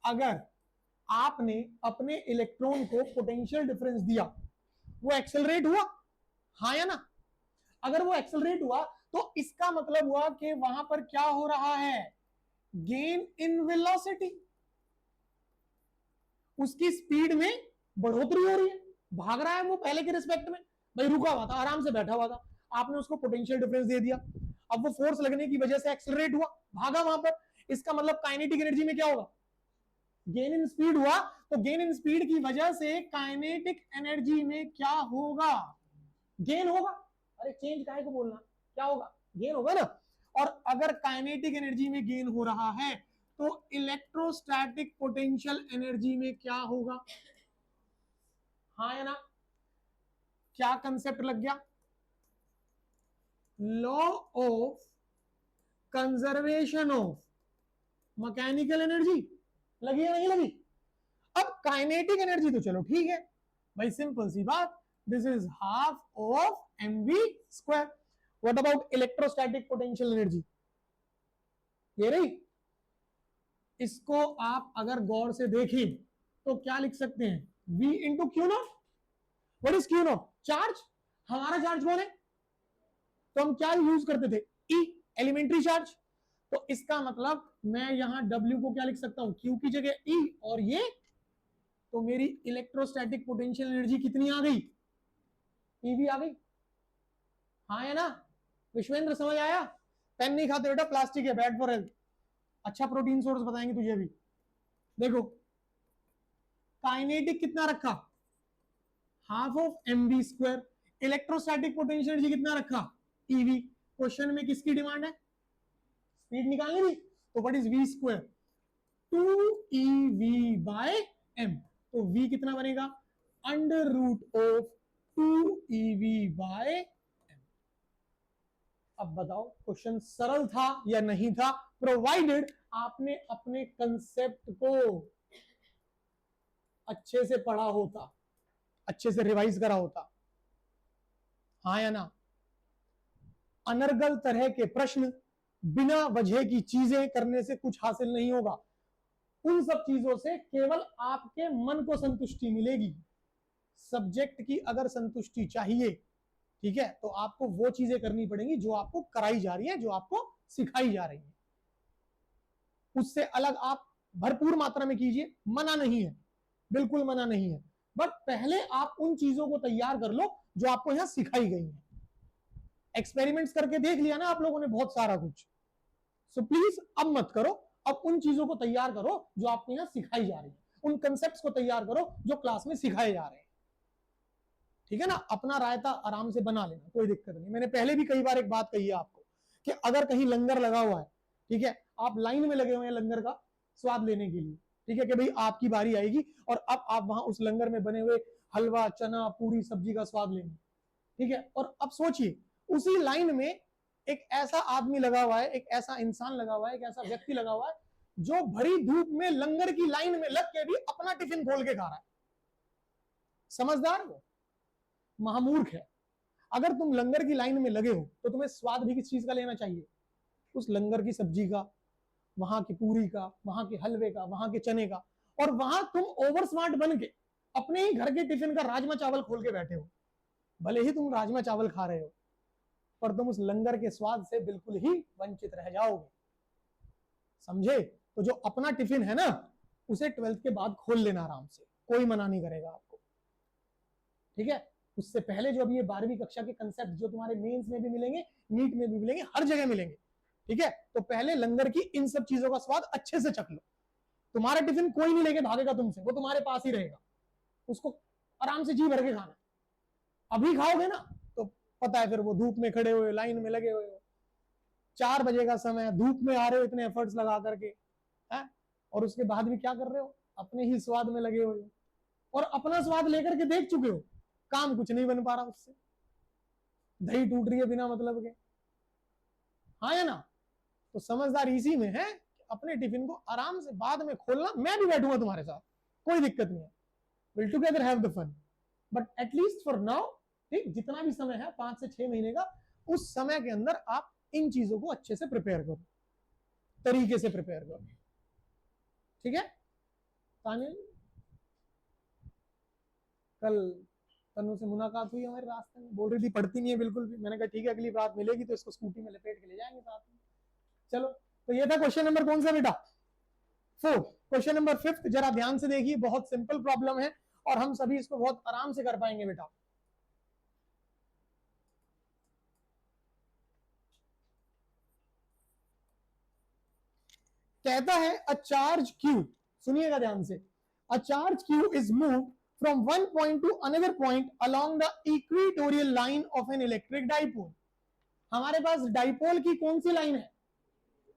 अगर आपने अपने इलेक्ट्रॉन को पोटेंशियल डिफरेंस दिया, वो एक्सेलरेट हुआ, हाँ या ना? अगर वो एक्सेलरेट हुआ तो इसका मतलब हुआ कि वहां पर क्या हो रहा है, गेन इन वेलोसिटी, उसकी स्पीड में बढ़ोतरी हो रही है, भाग रहा है वो पहले के रिस्पेक्ट में। भाई रुका हुआ था, आराम से बैठा हुआ था, आपने उसको पोटेंशियल डिफरेंस दे दिया, अब वो फोर्स लगने की वजह से एक्सेलरेट हुआ, भागा वहां पर, इसका मतलब काइनेटिक एनर्जी में क्या होगा, गेन इन स्पीड हुआ। तो गेन इन स्पीड की वजह से काइनेटिक एनर्जी में क्या होगा, गेन होगा। अरे चेंज काहे को बोलना, क्या होगा, गेन होगा ना। और अगर काइनेटिक एनर्जी में गेन हो रहा है तो इलेक्ट्रोस्टैटिक पोटेंशियल एनर्जी में क्या होगा, हाँ या ना? क्या कंसेप्ट लग गया, law of conservation of mechanical energy, लगी या नहीं लगी? अब काइनेटिक एनर्जी तो चलो ठीक है भाई, सिंपल सी बात, this is half of mv square. What about electrostatic potential energy, ये रही। इसको आप अगर गौर से देखें तो क्या लिख सकते हैं, v into Q not. What is Q not, charge. हमारा चार्ज कौन है, तो हम क्या यूज करते थे, ई, एलिमेंट्री चार्ज। तो इसका मतलब मैं यहां W को क्या लिख सकता हूं, Q की जगह E, और ये तो मेरी इलेक्ट्रोस्टैटिक पोटेंशियल एनर्जी कितनी आ गई, EV आ गई, हाँ है ना? विश्वेंद्र समझ आया? पेन नहीं खाते बेटा, प्लास्टिक है, बैड फॉर हेल्थ। अच्छा प्रोटीन सोर्स बताएंगे तुझे भी। देखो काइनेटिक कितना रखा, half of mv square, electrostatic potential energy कितना रखा, EV। क्वेश्चन में किसकी डिमांड है, स्पीड निकालनी थी, तो what is v square, 2ev by m। तो v कितना बनेगा, under root of 2ev by m। अब बताओ क्वेश्चन सरल था या नहीं था, प्रोवाइडेड आपने अपने कंसेप्ट को अच्छे से पढ़ा होता, अच्छे से रिवाइज करा होता, हाँ या ना? अनर्गल तरह के प्रश्न, बिना वजह की चीजें करने से कुछ हासिल नहीं होगा। उन सब चीजों से केवल आपके मन को संतुष्टि मिलेगी। सब्जेक्ट की अगर संतुष्टि चाहिए, ठीक है, तो आपको वो चीजें करनी पड़ेंगी जो आपको कराई जा रही है, जो आपको सिखाई जा रही है। उससे अलग आप भरपूर मात्रा में कीजिए, मना नहीं है, बिल्कुल मना नहीं है, बट पहले आप उन चीजों को तैयार कर लो जो आपको यहां सिखाई गई है। एक्सपेरिमेंट्स करके देख लिया ना आप लोगों ने बहुत सारा कुछ, सो प्लीज अब मत करो, अब उन चीजों को तैयार करो जो आपको यहां सिखाई जा रही है, उन कंसेप्ट्स को तैयार करो जो क्लास में सिखाए जा रहे हैं, ठीक है ना? अपना रायता आराम से बना लेना, कोई दिक्कत नहीं। मैंने पहले भी कई बार एक बात कही है आपको कि अगर कहीं लंगर लगा हुआ है, ठीक है, आप लाइन में लगे हुए हैं लंगर का स्वाद लेने के लिए, ठीक है, कि भाई आपकी बारी आएगी और अब आप वहां उस लंगर में बने हुए हलवा, चना, पूरी, सब्जी का स्वाद लेंगे, ठीक है। और अब सोचिए उसी लाइन में एक ऐसा आदमी लगा हुआ है, एक ऐसा इंसान लगा हुआ है, एक ऐसा व्यक्ति लगा हुआ है जो भरी धूप में लंगर की लाइन में लग के भी अपना टिफिन खोल के खा रहा है। समझदार हो, महामूर्ख है। अगर तुम लंगर की लाइन में लगे हो तो तुम्हें स्वाद भी किस चीज का लेना चाहिए, उस लंगर की सब्जी का, वहां की पूरी का, वहां के हलवे का, वहां के चने का। और वहां तुम ओवर स्मार्ट बन के अपने ही घर के टिफिन का राजमा चावल खोल के बैठे हो। भले ही तुम राजमा चावल खा रहे हो, पर तुम उस लंगर के स्वाद से बिल्कुल ही वंचित रह जाओगे, समझे? तो जो अपना टिफिन है ना, उसे 12th के बाद खोल लेना आराम से, कोई मना नहीं करेगा आपको, ठीक है। उससे पहले जो अभी ये 12वीं कक्षा के कंसेप्ट जो तुम्हारे मेंस में भी मिलेंगे, नीट में भी मिलेंगे, हर जगह मिलेंगे, ठीक है। तो पहले लंगर की इन सब चीजों का स्वाद अच्छे से चख लो। तुम्हारा टिफिन कोई नहीं लेके भागेगा तुमसे, वो तुम्हारे पास ही रहेगा, उसको आराम से जी भर के खाना। अभी खाओगे ना तो पता है फिर वो धूप में खड़े हुए, लाइन में लगे हुए हो, 4 बजे का समय, धूप में आ रहे हो इतने एफर्ट्स लगा करके, है? और उसके बाद भी क्या कर रहे हो, अपने ही स्वाद में लगे हुए हो, और अपना स्वाद लेकर के देख चुके हो, काम कुछ नहीं बन पा रहा उससे, दही टूट रही है बिना मतलब के, हाँ या ना? तो समझदार इसी में है कि अपने टिफिन को आराम से बाद में खोलना। मैं भी बैठूंगा तुम्हारे साथ, कोई दिक्कत नहीं है, will together have the fun, but at least for now, ठीक, जितना भी समय है 5 से 6 महीने का, उस समय के अंदर आप इन चीजों को अच्छे से प्रिपेयर करो, तरीके से प्रिपेयर करो, ठीक है। तानिया, कल तनु से मुलाकात हुई हमारे रास्ते में, बोल रही थी पढ़ती नहीं है बिल्कुल भी। मैंने कहा ठीक है, अगली बात मिलेगी तो इसको स्कूटी में लपेट के ले जाएंगे साथ में। चलो, तो ये था क्वेश्चन नंबर कौन सा बेटा, 4। क्वेश्चन नंबर 5 जरा ध्यान से देखिए, बहुत सिंपल प्रॉब्लम है और हम सभी इसको बहुत आराम से कर पाएंगे बेटा। कहता है अ चार्ज क्यू, सुनिएगा ध्यान से, a charge Q is move from one point to another point along the equatorial line of an electric dipole। हमारे पास डाइपोल की कौन सी लाइन है,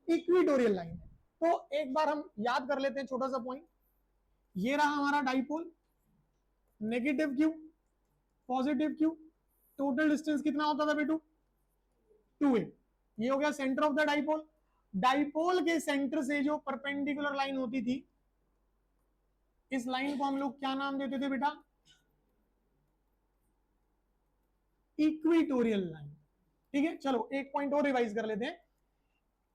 इक्वेटोरियल लाइन है। तो एक बार हम याद कर लेते हैं छोटा सा पॉइंट, ये रहा हमारा dipole, negative Q, positive Q, total distance कितना होता था बेटू, 2a। ये हो गया centre of the dipole. Dipole के सेंटर से जो परपेंडिकुलर लाइन होती थी, इस लाइन को हम लोग क्या नाम देते थे बेटा, इक्वेटोरियल लाइन, ठीक है। चलो एक पॉइंट और रिवाइज कर लेते हैं।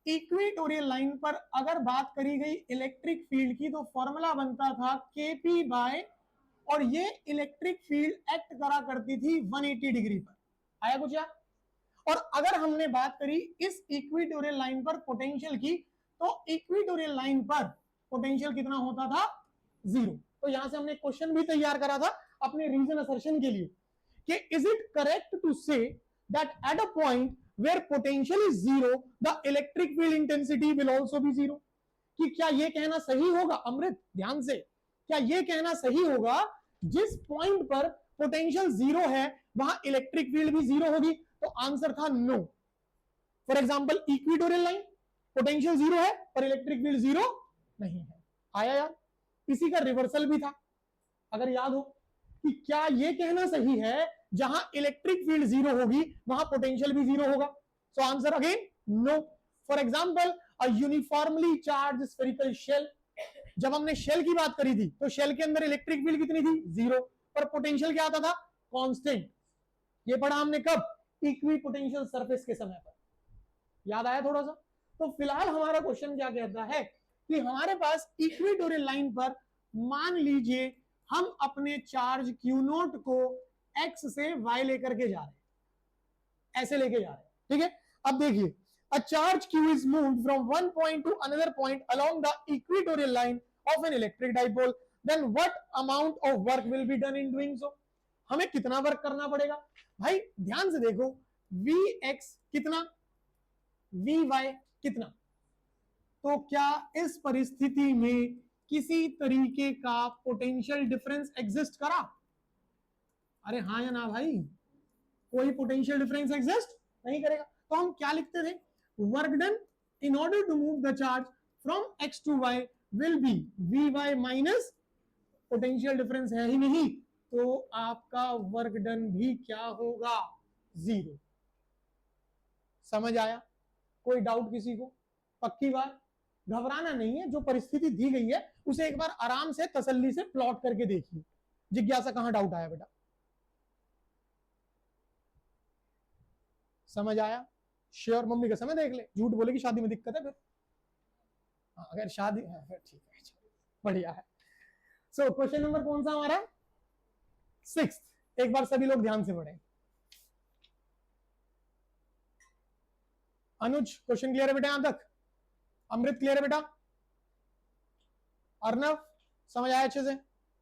इक्वेटोरियल लाइन पर अगर बात करी गई इलेक्ट्रिक फील्ड की, तो फॉर्मूला बनता था केपी बाय, और ये इलेक्ट्रिक फील्ड एक्ट करा करती थी 180 डिग्री पर, आया कुछ यार। और अगर हमने बात करी इस इक्वेटोरियल लाइन पर पोटेंशियल की, तो इक्वेटोरियल लाइन पर पोटेंशियल कितना होता था, 0। तो यहां से हमने क्वेश्चन भी तैयार करा था अपने रीजन असर्शन के लिए कि is it correct to say that at a point where potential is 0 the electric field intensity will also be 0। कि क्या यह कहना सही होगा अमृत, ध्यान से, क्या यह कहना सही होगा जिस पॉइंट पर पोटेंशियल 0 है वहां इलेक्ट्रिक फील्ड भी 0 होगी? तो आंसर था no. For example equatorial line, potential 0 है पर इलेक्ट्रिक फील्ड 0 नहीं है। आया यार। इसी का रिवर्सल भी था, अगर याद हो, कि क्या यह कहना सही है जहां इलेक्ट्रिक फील्ड 0 होगी वहां पोटेंशियल भी 0 होगा? So answer again no. For example a uniformly charge spherical shell, जब हमने शेल की बात करी थी तो शेल के अंदर इलेक्ट्रिक फील्ड कितनी थी, 0, पर पोटेंशियल क्या आता था, कांस्टेंट। ये पढ़ा हमने कब, इक्वी पोटेंशियल सरफेस के समय पर, याद आया थोड़ा सा। तो फिलहाल हमारा क्वेश्चन क्या कहता है कि हमारे पास इक्वेटोरियल लाइन पर मान लीजिए हम अपने चार्ज क्यू नोट को एक्स से वाई लेकर के जा रहे हैं, ऐसे लेके जा रहे हैं, ठीक है। अब देखिए, a charge q is moved from one point to another point along the equatorial line of an electric dipole, then what amount of work will be done in doing so? हमें कितना वर्क करना पड़ेगा भाई, ध्यान से देखो, vx कितना, vy कितना। तो क्या इस परिस्थिति में किसी तरीके का पोटेंशियल डिफरेंस एग्जिस्ट करा? अरे हाँ या ना भाई, कोई पोटेंशियल डिफरेंस एग्जिस्ट नहीं करेगा। तो हम क्या लिखते थे, work done in order to move the charge from X to Y will be V Y minus, potential difference है ही नहीं तो आपका वर्क डन भी क्या होगा, 0। समझ आया? कोई डाउट किसी को? पक्की बात, घबराना नहीं है, जो परिस्थिति दी गई है उसे एक बार आराम से तसल्ली से प्लॉट करके देखिए। जिज्ञासा कहां डाउट आया बेटा? समझ आया? श्योर? मम्मी का समय देख ले, झूठ बोलेगी शादी में दिक्कत है फिर। अगर शादी है फिर ठीक है, बढ़िया है। सो क्वेश्चन नंबर कौन सा हमारा, 6। एक बार सभी लोग ध्यान से पढ़ें। अनुज क्वेश्चन क्लियर है बेटा यहां तक? अमृत क्लियर है बेटा? अर्नव समझ आया अच्छे से?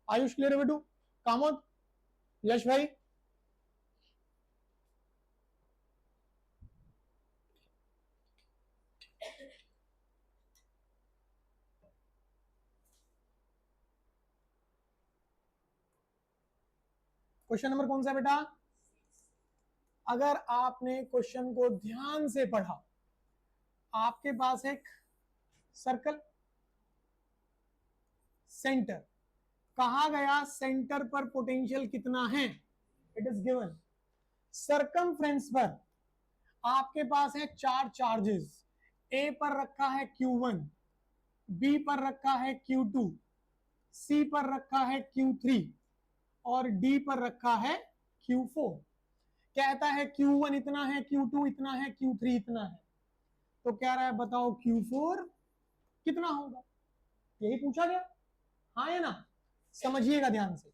आयुष क्लियर है बेटू? कामोद, यश भाई? क्वेश्चन नंबर कौन सा बेटा? अगर आपने क्वेश्चन को ध्यान से पढ़ा, आपके पास एक सर्कल, सेंटर, कहा गया सेंटर पर पोटेंशियल कितना है, इट इज गिवन। सरकमफ्रेंस पर आपके पास है 4 चार्जेस, ए पर रखा है Q1, बी पर रखा है Q2, सी पर रखा है Q3, और डी पर रखा है Q4। कहता है Q1 इतना है, Q2 इतना है, Q3 इतना है, तो कह रहा है बताओ Q4 कितना होगा, यही पूछा गया, हाँ या ना। समझिएगा ध्यान से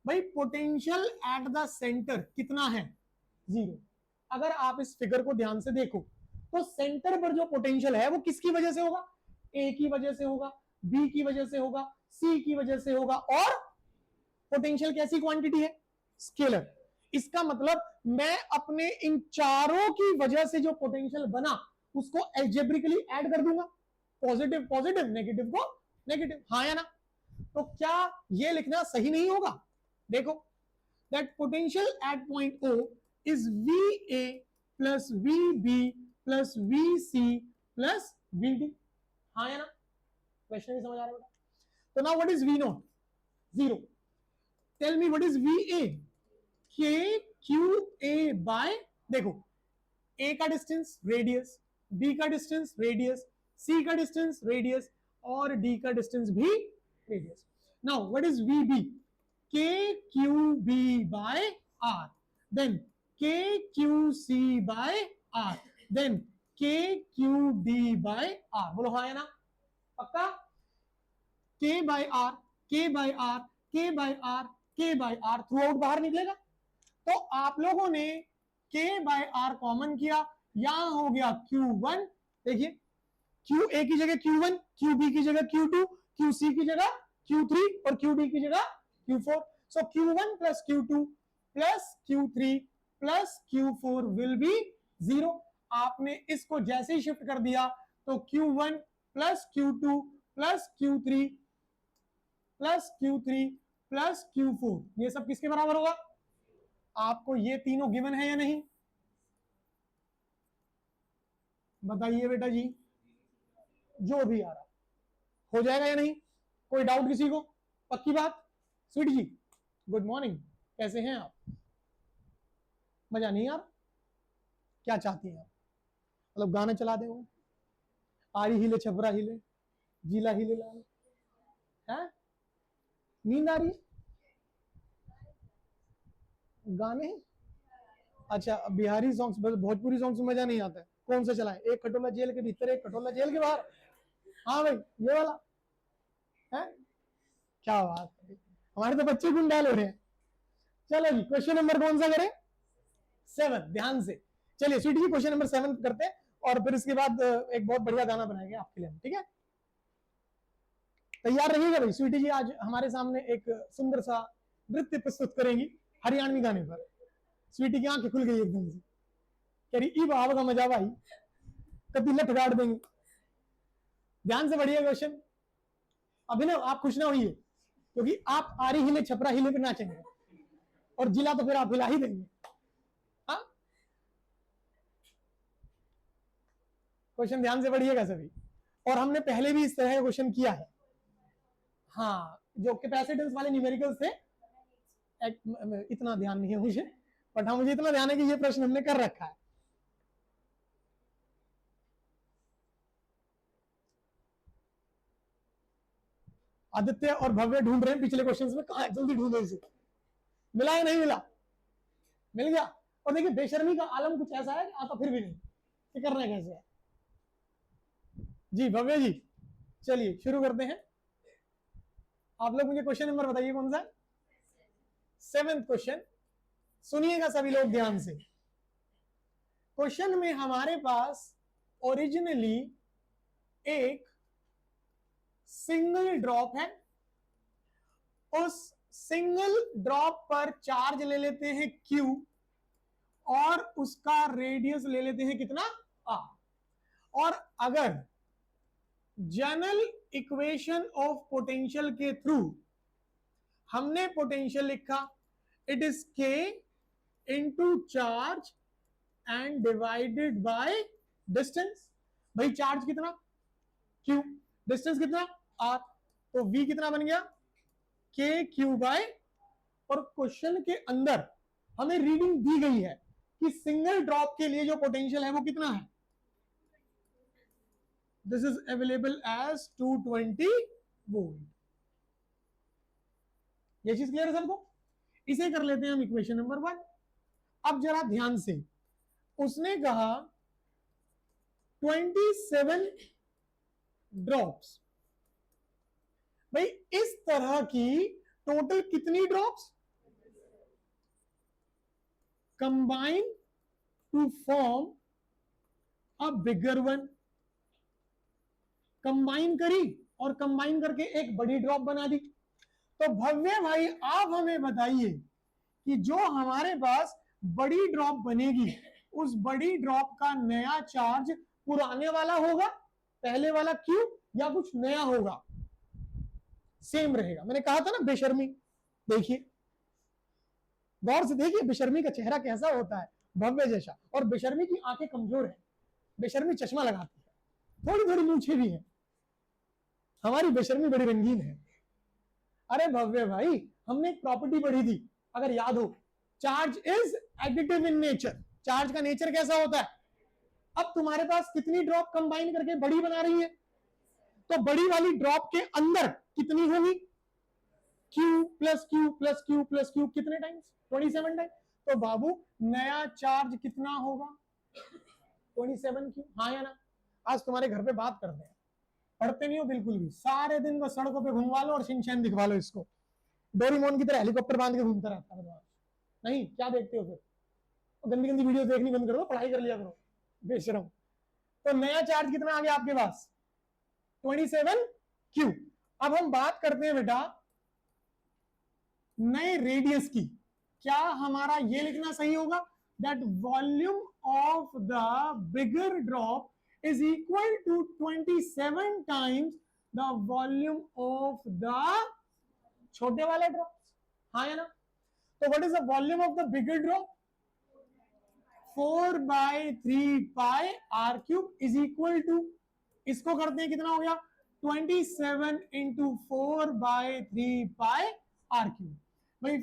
भाई, पोटेंशियल एट द सेंटर कितना है, 0। अगर आप इस फिगर को ध्यान से देखो तो सेंटर पर जो पोटेंशियल है वो किसकी वजह से होगा, ए की वजह से होगा, बी की वजह से होगा, सी की वजह से होगा, और पोटेंशियल कैसी क्वांटिटी है, स्केलर। इसका मतलब मैं अपने इन चारों की वजह से जो पोटेंशियल बना उसको एल्जेब्रिकली ऐड कर दूंगा, पॉजिटिव पॉजिटिव, नेगेटिव को नेगेटिव, हाँ या ना। तो क्या ये लिखना सही नहीं होगा, देखो, that potential at point O is VA plus VB plus VC plus VD, हाँ या ना। क्वेश्चन नहीं समझ आ रहा बेटा, तो now what is V naught, 0। Tell me what is VA, KQA by, देखो A का डिस्टेंस रेडियस, B का डिस्टेंस रेडियस, C का डिस्टेंस रेडियस, और D का डिस्टेंस भी radius. Now what is VB, KQB by R, then KQC by R, then KQD by R, बोलो हाँ या ना, पक्का। K by R, K by R, K by R, K by R through out बाहर निकलेगा। तो आप लोगों ने K बाय R कॉमन किया, यहां हो गया Q1, देखिए QA की जगह Q1, QB की जगह Q2, QC की जगह Q3 और QD की जगह Q4। So Q1 plus Q2 plus Q3 plus Q4 will be 0। आपने इसको जैसे ही शिफ्ट कर दिया तो Q1 plus Q2 plus Q3 plus Q3 plus Q4, ये सब किसके बराबर होगा, आपको ये तीनों गिवन है या नहीं, बताइए बेटा जी, जो भी आ रहा हो जाएगा या नहीं, कोई डाउट किसी को, पक्की बात। स्वीट जी गुड मॉर्निंग, कैसे हैं आप, मजा नहीं आ रहा, क्या चाहती हैं आप, मतलब गाना चला दे वो, आरी हिले छपरा हिले जिला हिले लाल, है नींद आ रही है, गाने, अच्छा बिहारी सॉन्ग्स, भोजपुरी सॉन्ग्स में मजा नहीं आता है, कौन सा चलाए, एक खटोला जेल के भीतर एक खटोला जेल के बाहर, हाँ भाई ये वाला है, क्या बात है, हमारे तो बच्चे गुंडाल हो रहे हैं। चलो जी क्वेश्चन नंबर कौन सा करें, 7, ध्यान से चलिए स्वीटी जी क्वेश्चन नंबर 7 करते हैं, और फिर इसके बाद एक बहुत बढ़िया गाना बनाएंगे आपके लिए, ठीक है, तैयार रहिएगा भाई। स्वीटी जी आज हमारे सामने एक सुंदर सा नृत्य प्रस्तुत करेंगी हरियाणवी गाने पर। स्वीटी की आंखें खुल गई एकदम से, कह रही ई भाव का मजा भाई, कभी लठ गाड़ देंगे। ध्यान से बढ़िया क्वेश्चन, अभिनव आप खुश ना होइए क्योंकि आप आरी हिले छपरा हिले पे नाचेंगे, और जिला तो फिर आप हिला ही देंगे। हाँ क्वेश्चन ध्यान से पढ़िएगा सभी, और हमने पहले भी इस तरह का क्वेश्चन किया है, हाँ जो कैपेसिटेंस वाले न्यूमेरिकल्स थे, इतना ध्यान नहीं है मुझे, बट हाँ मुझे इतना ध्यान है कि ये प्रश्न हमने कर रखा है। आदित्य और भव्य ढूंढ रहे हैं पिछले क्वेश्चंस में, कहा जल्दी ढूंढो इसे, मिला या नहीं मिला, मिल गया। और देखिए बेशर्मी का आलम कुछ ऐसा है कि आता फिर भी नहीं, कि करना कैसे है। जी भव्य जी चलिए शुरू करते हैं, आप लोग मुझे क्वेश्चन नंबर बताइए कौन सा, 7th क्वेश्चन, सुनिएगा सभी लोग ध्यान से। क्वेश्चन में हमारे पास ओरिजिनली एक सिंगल ड्रॉप है, उस सिंगल ड्रॉप पर चार्ज ले लेते हैं Q और उसका रेडियस ले लेते हैं कितना R, और अगर जनरल इक्वेशन ऑफ पोटेंशियल के थ्रू हमने पोटेंशियल लिखा, it is K into charge and divided by distance, भाई चार्ज कितना Q, डिस्टेंस कितना R, तो V कितना बन गया KQ बाय, और क्वेश्चन के अंदर हमें रीडिंग दी गई है कि सिंगल ड्रॉप के लिए जो पोटेंशियल है वो कितना है, this is available as 220 volt. ये चीज क्लियर है सबको, इसे कर लेते हैं हम इक्वेशन नंबर 1। अब जरा ध्यान से, उसने कहा 27 ड्रॉप्स। भाई इस तरह की टोटल कितनी drops combine to form a bigger one. Combine करी और कंबाइन करके एक बड़ी ड्रॉप बना दी। तो भव्य भाई आप हमें बताइए कि जो हमारे पास बड़ी ड्रॉप बनेगी, उस बड़ी ड्रॉप का नया चार्ज पुराने वाला होगा, पहले वाला क्यू, या कुछ नया होगा? सेम रहेगा। मैंने कहा था ना बेशर्मी। देखिए, गौर से देखिए बेशर्मी का चेहरा कैसा होता है, भव्य जैसा। और बेशर्मी की आंखें कमजोर है, बेशर्मी चश्मा लगाती है, थोड़ी थोड़ी मूछें भी है। हमारी बेशर्मी बड़ी रंगीन है। अरे भव्य भाई, हमने एक प्रॉपर्टी पढ़ी थी, अगर याद हो, charge is additive in nature. Charge का नेचर कैसा होता है? अब तुम्हारे पास कितनी ड्रॉप कंबाइन करके बड़ी बना रही है, तो बड़ी वाली ड्रॉप के अंदर कितनी होगी? Q plus Q plus Q plus Q, कितने टाइम्स? 27 टाइम। तो बाबू नया चार्ज कितना होगा? 27 क्यू। हाँ या ना? आज तुम्हारे घर पे बात करते हैं, पढ़ते नहीं हो बिल्कुल भी, सारे दिन बस सड़कों पे घुमवा लो और शिनचैन दिखवा लो इसको, डोरीमोन की तरह हेलीकॉप्टर बांध के घूमता रहता है। नहीं, क्या देखते हो फिर? गंदी गंदी वीडियो देखनी बंद करो, पढ़ाई कर लिया करो, बेशरम। तो नया चार्ज कितना आ गया आपके पास? 27 क्यू। अब हम बात करते हैं बेटा नए रेडियस की। क्या हमारा ये लिखना सही होगा? That volume of the bigger drop is equal to 27 times the volume of the छोटे वाले ड्रॉप। हाँ या ना? तो what is the volume of the bigger drop? 4/3 R cube is equal to, इसको करते हैं कितना हो गया? 27 इंटू 4/3 आर क्यूब। भाई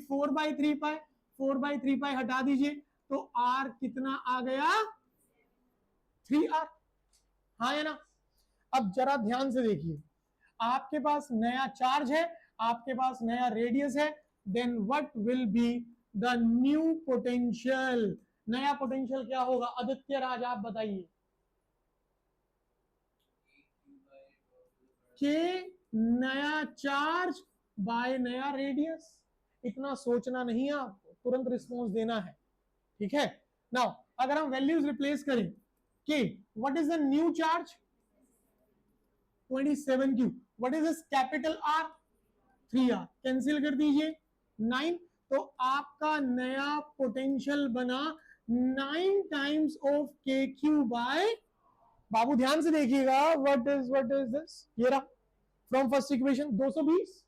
4/3 हटा दीजिए, तो आर कितना आ गया? 3R। हाँ या ना? अब जरा ध्यान से देखिए, आपके पास नया चार्ज है, आपके पास नया रेडियस है, then what will be the new potential? नया पोटेंशियल क्या होगा? आदित्य राज आप बताइए। के नया चार्ज बाय नया रेडियस। इतना सोचना नहीं है आपको, तुरंत रिस्पॉन्स देना है, ठीक है? नाउ अगर हम वैल्यूज रिप्लेस करें, के what is the new charge? 27 Q. What is this capital R? 3R। Cancel कर दीजिए 9। तो आपका नया पोटेंशियल बना 9 टाइम्स ऑफ के क्यू बाय, बाबू ध्यान से देखिएगा, व्हाट इज दिस? ये रहा फ्रॉम फर्स्ट इक्वेशन 220।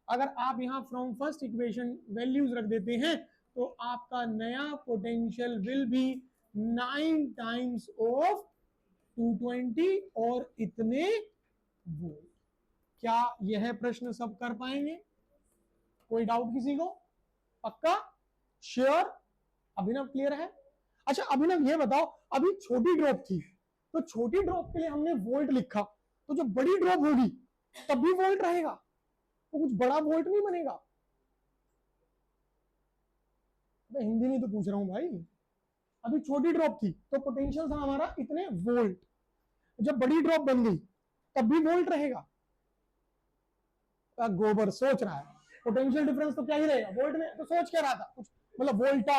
अगर आप यहां फ्रॉम फर्स्ट इक्वेशन वैल्यूज रख देते हैं, तो आपका नया potential will be 9 times of 220 और इतने वोल्ट। क्या यह प्रश्न सब कर पाएंगे? कोई डाउट किसी को? पक्का? श्योर? अभिनव क्लियर है? अच्छा अभिनव ये बताओ, अभी छोटी ड्रॉप थी, तो छोटी ड्रॉप के लिए हमने वोल्ट लिखा, तो जब बड़ी ड्रॉप होगी तब भी वोल्ट रहेगा, तो कुछ बड़ा वोल्ट नहीं बनेगा? मैं हिंदी में तो पूछ रहा हूं भाई। अभी छोटी ड्रॉप थी तो पोटेंशियल था हमारा इतने वोल्ट, जब बड़ी ड्रॉप बन गई तब भी वोल्ट रहेगा? गोबर सोच रहा है, पोटेंशियल डिफरेंस तो क्या ही रहेगा वोल्ट में, तो सोच क्या रहा था कुछ, मतलब वोल्टा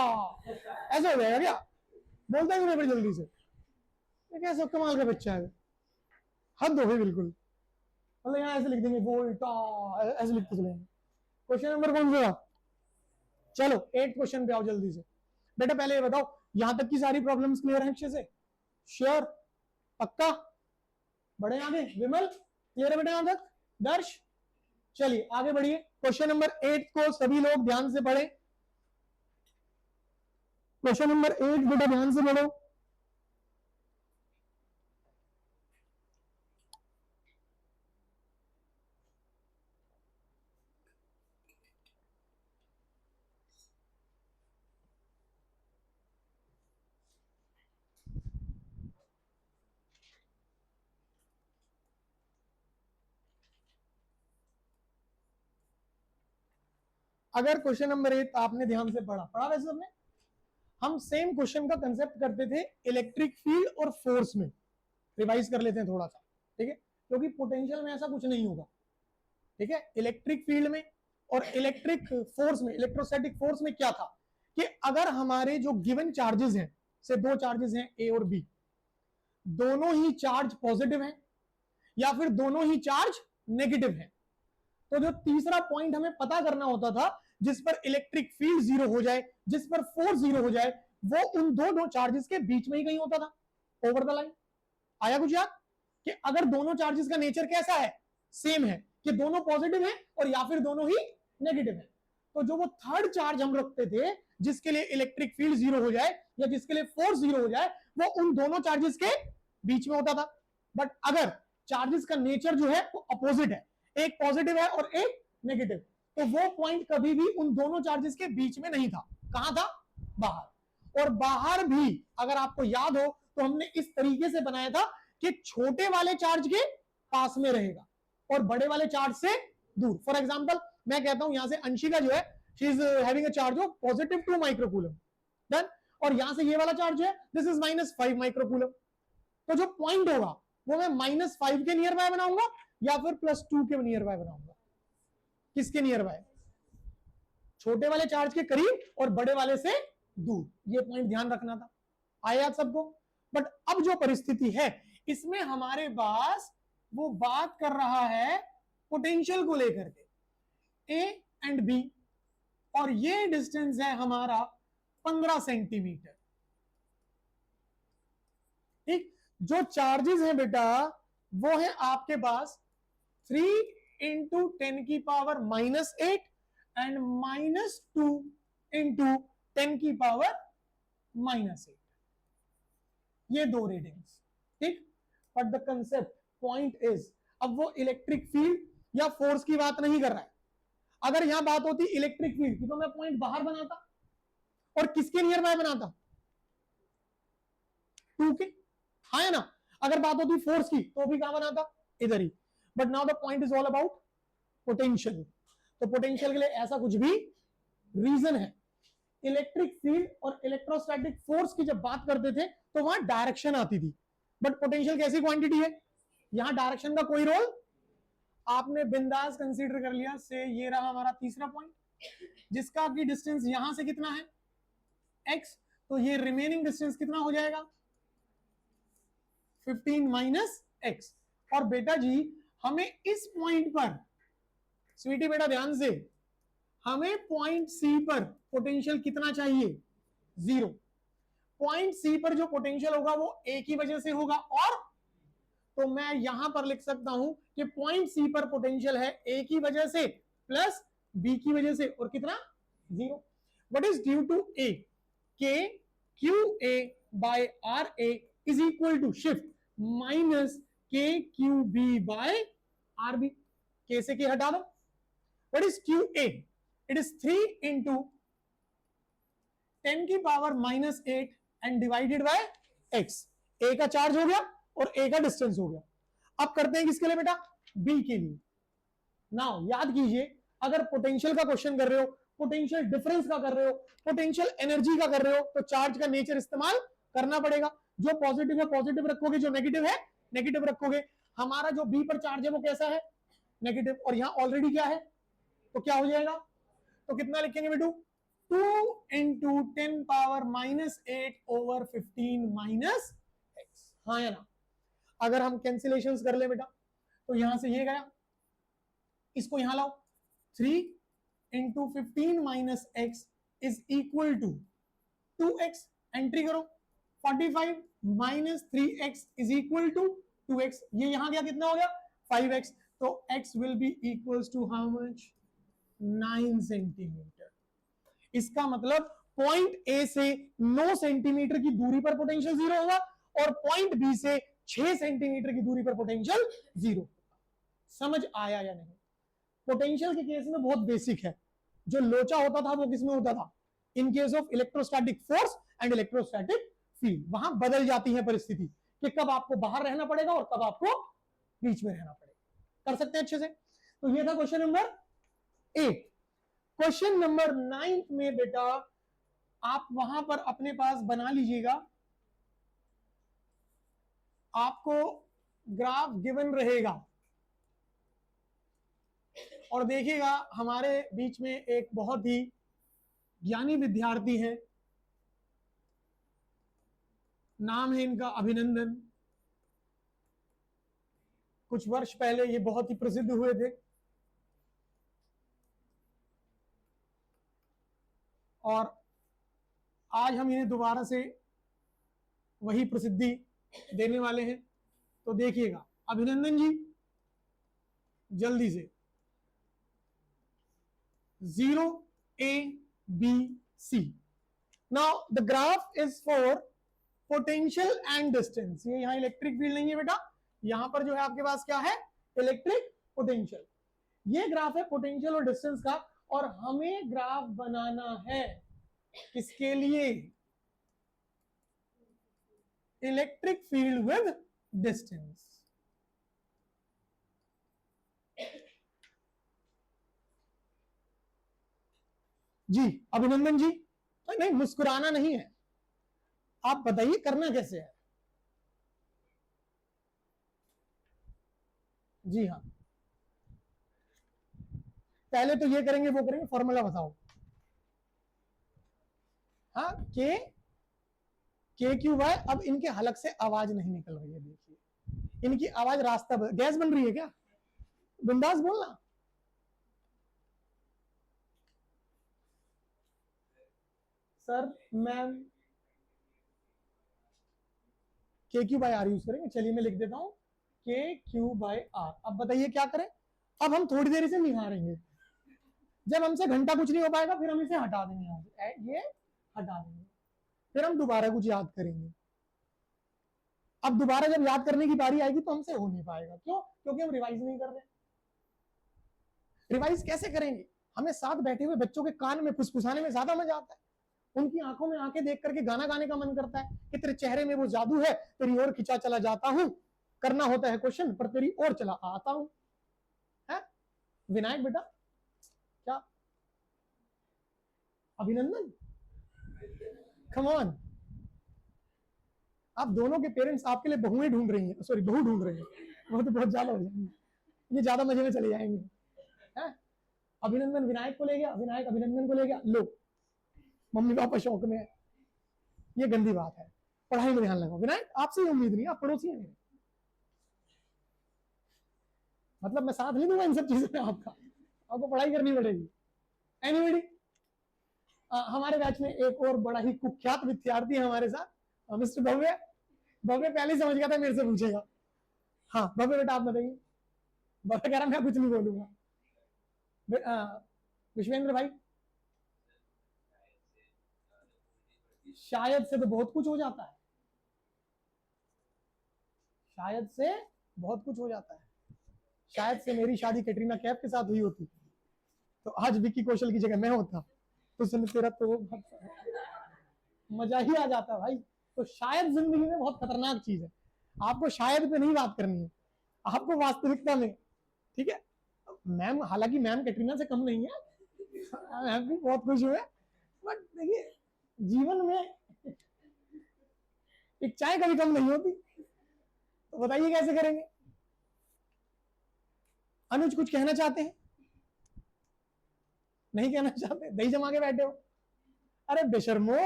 ऐसा हो जाएगा क्या? बोलता ही नहीं जल्दी से, ये कैसे कमाल का बच्चा है, हद हो गई बिल्कुल। मतलब यहाँ ऐसे लिख देंगे वोल्टा, ऐसे लिखते चलेंगे। क्वेश्चन नंबर कौन सा? चलो 8 क्वेश्चन पे आओ जल्दी से। बेटा पहले ये बताओ, यहां तक की सारी प्रॉब्लम्स क्लियर हैं अच्छे से? श्योर? पक्का? बड़े आगे विमल, क्लियर है बेटा यहां तक? दर्श, चलिए आगे बढ़िए। क्वेश्चन नंबर 8 को सभी लोग ध्यान से पढ़े। क्वेश्चन नंबर 8 बेटा ध्यान से पढ़ो। अगर क्वेश्चन नंबर 8 आपने ध्यान से पढ़ा वैसे सबने, हम सेम क्वेश्चन का कंसेप्ट करते थे इलेक्ट्रिक फील्ड और फोर्स में, रिवाइज कर लेते हैं थोड़ा सा, ठीक है, क्योंकि पोटेंशियल में ऐसा कुछ नहीं होगा, ठीक है। इलेक्ट्रिक फील्ड में और इलेक्ट्रिक फोर्स में, इलेक्ट्रोस्टैटिक फोर्स में क्या था कि अगर हमारे जो गिवन चार्जेस हैं, से दो चार्जेस हैं ए और बी, दोनों ही चार्ज पॉजिटिव हैं या फिर दोनों ही चार्ज नेगेटिव हैं, तो जो तीसरा पॉइंट हमें पता करना होता था, जिस पर इलेक्ट्रिक फील्ड जीरो हो जाए, जिस पर फोर्स जीरो हो जाए, वो उन दो चार्जेस के बीच में ही कहीं होता था, ओवर द लाइन। आया कुछ याद कि अगर दोनों चार्जेस का नेचर कैसा है, सेम है, कि दोनों पॉजिटिव है और या फिर दोनों ही नेगेटिव है, तो जो वो थर्ड चार्ज हम रखते थे जिसके लिए इलेक्ट्रिक फील्ड जीरो हो जाए या जिसके लिए फोर्स जीरो हो जाए, वो उन दोनों चार्जेस के बीच में होता था। बट अगर चार्जेस का नेचर जो है वो अपोजिट है, एक पॉजिटिव है और एक नेगेटिव, तो वो पॉइंट कभी भी उन दोनों चार्जेस के बीच में नहीं था। कहां था? बाहर। और बाहर भी अगर आपको याद हो तो हमने इस तरीके से बनाया था कि छोटे वाले चार्ज के पास में रहेगा और बड़े वाले चार्ज से दूर। फॉर एग्जांपल मैं कहता हूं यहां से अंशिका जो है, she is having a charge of positive 2 microcoulomb, done, और यहां से ये वाला चार्ज है, दिस इज -5 माइक्रोकूलम। तो जो पॉइंट होगा वो मैं -5 के नियर बाय बनाऊंगा या फिर +2 के नियर बाय बनाऊंगा। किसके नियर बाय? छोटे वाले चार्ज के करीब और बड़े वाले से दूर। ये पॉइंट ध्यान रखना था। आया याद सबको? बट अब जो परिस्थिति है इसमें हमारे पास वो बात कर रहा है पोटेंशियल को लेकर के, ए एंड बी, और ये डिस्टेंस है हमारा 15 सेंटीमीटर। ठीक, जो चार्जेस हैं बेटा वो है आपके पास 3 इंटू 10 की पावर -8 एंड -2 इंटू 10 की पावर -8, ये दो रीडिंग्स, ठीक। But the concept point is, अब वो इलेक्ट्रिक फील्ड या फोर्स की बात नहीं कर रहा है। अगर यहां बात होती इलेक्ट्रिक फील्ड की तो मैं पॉइंट बाहर बनाता और किसके नियर बाय बनाता? 2 के, हाँ है ना। अगर बात होती फोर्स की तो भी कहां बनाता? इधर ही। But now the point is all about potential. तो पोटेंशियल के लिए ऐसा कुछ भी रीजन है। इलेक्ट्रिक फील्ड और इलेक्ट्रोस्टैटिक फोर्स की जब बात करते थे तो वहां डायरेक्शन आती थी, बट पोटेंशियल कैसी क्वांटिटी है, यहां डायरेक्शन का कोई रोल आपने बिंदास कंसीडर कर लिया। से ये रहा हमारा तीसरा पॉइंट, जिसका की डिस्टेंस यहां से कितना है? x, तो ये रिमेनिंग डिस्टेंस कितना हो जाएगा? 15 - x। और बेटा जी हमें इस पॉइंट पर, स्वीटी बेटा ध्यान से, हमें पॉइंट सी पर पोटेंशियल कितना चाहिए? 0। पॉइंट सी पर जो पोटेंशियल होगा वो ए की वजह से होगा, और तो मैं यहां पर लिख सकता हूं कि पॉइंट सी पर पोटेंशियल है ए की वजह से प्लस बी की वजह से, और कितना? 0। What is due to A? K Q A by R A is equal to shift minus K Q B by R B. K से के हटा दो। What is Q A? It is 3 into 10 की power -8 and divided by x। A का चार्ज हो गया और ए का डिस्टेंस हो गया। अब करते हैं किसके लिए बेटा? बी के लिए। नाउ याद कीजिए, अगर पोटेंशियल का क्वेश्चन कर रहे हो, पोटेंशियल डिफरेंस का कर रहे हो, पोटेंशियल एनर्जी का कर रहे हो, तो चार्ज का नेचर इस्तेमाल करना पड़ेगा। जो पॉजिटिव है पॉजिटिव रखोगे, जो नेगेटिव है नेगेटिव रखोगे। हमारा जो बी पर चार्ज है वो कैसा है? नेगेटिव, और यहां ऑलरेडी क्या है, तो क्या हो जाएगा? तो कितना लिखेंगे बेटू? 2 इंटू 10 पावर -8 ओवर 15 x। हाँ या ना? अगर हम कैंसिलेशन कर ले बेटा तो यहां से ये गया, इसको यहां लाओ, 3 into 15 x is equal to 2x। Entry करो, 45 - 3x is equal to 2x। ये यहां गया, कितना हो गया? 5x। तो x will be equals to how much? 9 centimetre. इसका मतलब पॉइंट ए से 9 सेंटीमीटर की दूरी पर पोटेंशियल 0 होगा और पॉइंट बी से 6 सेंटीमीटर की दूरी पर पोटेंशियल 0। समझ आया या नहीं? पोटेंशियल के केस में बहुत बेसिक है। जो लोचा होता था वो किसमें होता था? In case of electrostatic force and electrostatic field. वहां बदल जाती है परिस्थिति कि कब आपको बाहर रहना पड़ेगा और कब आपको बीच में रहना पड़ेगा। कर सकते हैं अच्छे से। तो ये था क्वेश्चन नंबर 8। क्वेश्चन नंबर 9 में बेटा आप वहां पर अपने पास बना लीजिएगा, आपको ग्राफ गिवन रहेगा और देखिएगा हमारे बीच में एक बहुत ही ज्ञानी विद्यार्थी है, नाम है इनका अभिनंदन। कुछ वर्ष पहले ये बहुत ही प्रसिद्ध हुए थे और आज हम इन्हें दोबारा से वही प्रसिद्धि देने वाले हैं। तो देखिएगा अभिनंदन जी जल्दी से 0 A B C। Now the graph is for potential and distance. ये यहाँ इलेक्ट्रिक फील्ड नहीं है बेटा, यहां पर जो है आपके पास क्या है, इलेक्ट्रिक पोटेंशियल। ये ग्राफ है पोटेंशियल और डिस्टेंस का और हमें ग्राफ बनाना है किसके लिए, इलेक्ट्रिक फील्ड विद डिस्टेंस। जी अभिनंदन जी, नहीं मुस्कुराना नहीं है, आप बताइए करना कैसे है। जी हाँ, पहले तो ये करेंगे वो करेंगे, फॉर्मूला बताओ। हाँ के क्यू वाई। अब इनके हलक से आवाज नहीं निकल रही है, देखिए इनकी आवाज रास्ता गैस बन रही है क्या, बिंदास बोलना। सर मैम के क्यू बाई आर यूज करेंगे, चलिए मैं लिख देता हूं के क्यू बाई आर। अब बताइए क्या करें, अब हम थोड़ी देर से निहारेंगे, जब हमसे घंटा कुछ नहीं हो पाएगा फिर हम इसे हटा देंगे, ये हटा देंगे, फिर हम दोबारा कुछ याद करेंगे। अब दोबारा जब याद करने की बारी आएगी तो हमसे हो नहीं पाएगा, क्यों, क्योंकि हम रिवाइज नहीं कर रहे। रिवाइज कैसे करेंगे, हमें साथ बैठे हुए बच्चों के कान में फुसफुसाने में ज्यादा मजा आता है, उनकी आंखों में आंखें देख करके गाना गाने का मन करता है कि तेरे चेहरे में वो जादू है, तेरी ओर खिंचा चला जाता हूं, करना होता है क्वेश्चन पर तेरी ओर चला आता हूं। है विनायक बेटा, क्या अभिनंदन, कम ऑन। आप दोनों के पेरेंट्स आपके लिए बहुएं ढूंढ रही हैं, सॉरी बहू ढूंढ रही हैं, वो तो बहुत ज्यादा हो जाएंगे, ये ज्यादा मजे में चले जाएंगे। है अभिनंदन विनायक को ले गया, विनायक अभिनंदन को ले गया, लो मम्मी पापा शौक में है, ये गंदी बात है, पढ़ाई में ध्यान लगाओ। विनायक आपसे उम्मीद नहीं, आप पड़ोसी हैं मेरे, मतलब मैं साथ नहीं दूंगा इन सब चीजों में, आपको पढ़ाई करनी पड़ेगी। एनीबॉडी, हमारे बैच में एक और बड़ा ही कुख्यात विद्यार्थी है हमारे साथ, मिस्टर भव्य। भव्य पहले ही समझ गया था मेरे से पूछेगा। हाँ भव्य बेटा आप बताइए। भव्य कह रहा मैं कुछ नहीं बोलूंगा। विश्वेंद्र भाई, शायद से तो बहुत कुछ हो जाता है, शायद से बहुत कुछ हो जाता है। शायद से मेरी शादी कैटरीना कैफ के साथ हुई होती तो आज विक्की कौशल की जगह मैं होता, तो सुन तेरा तो मजा ही आ जाता भाई। तो शायद जिंदगी में बहुत खतरनाक चीज है, आपको शायद पे नहीं बात करनी है, आपको वास्तविकता में, ठीक है। मैम, हालांकि मैम कैटरीना से कम नहीं है, मैम भी बहुत खुश हुए, बट देखिए जीवन में एक चाय कभी कम नहीं होती। तो बताइए कैसे करेंगे। अनुज कुछ कहना चाहते हैं, नहीं कहना चाहते, दही जमा के बैठे हो। अरे बेशर्मो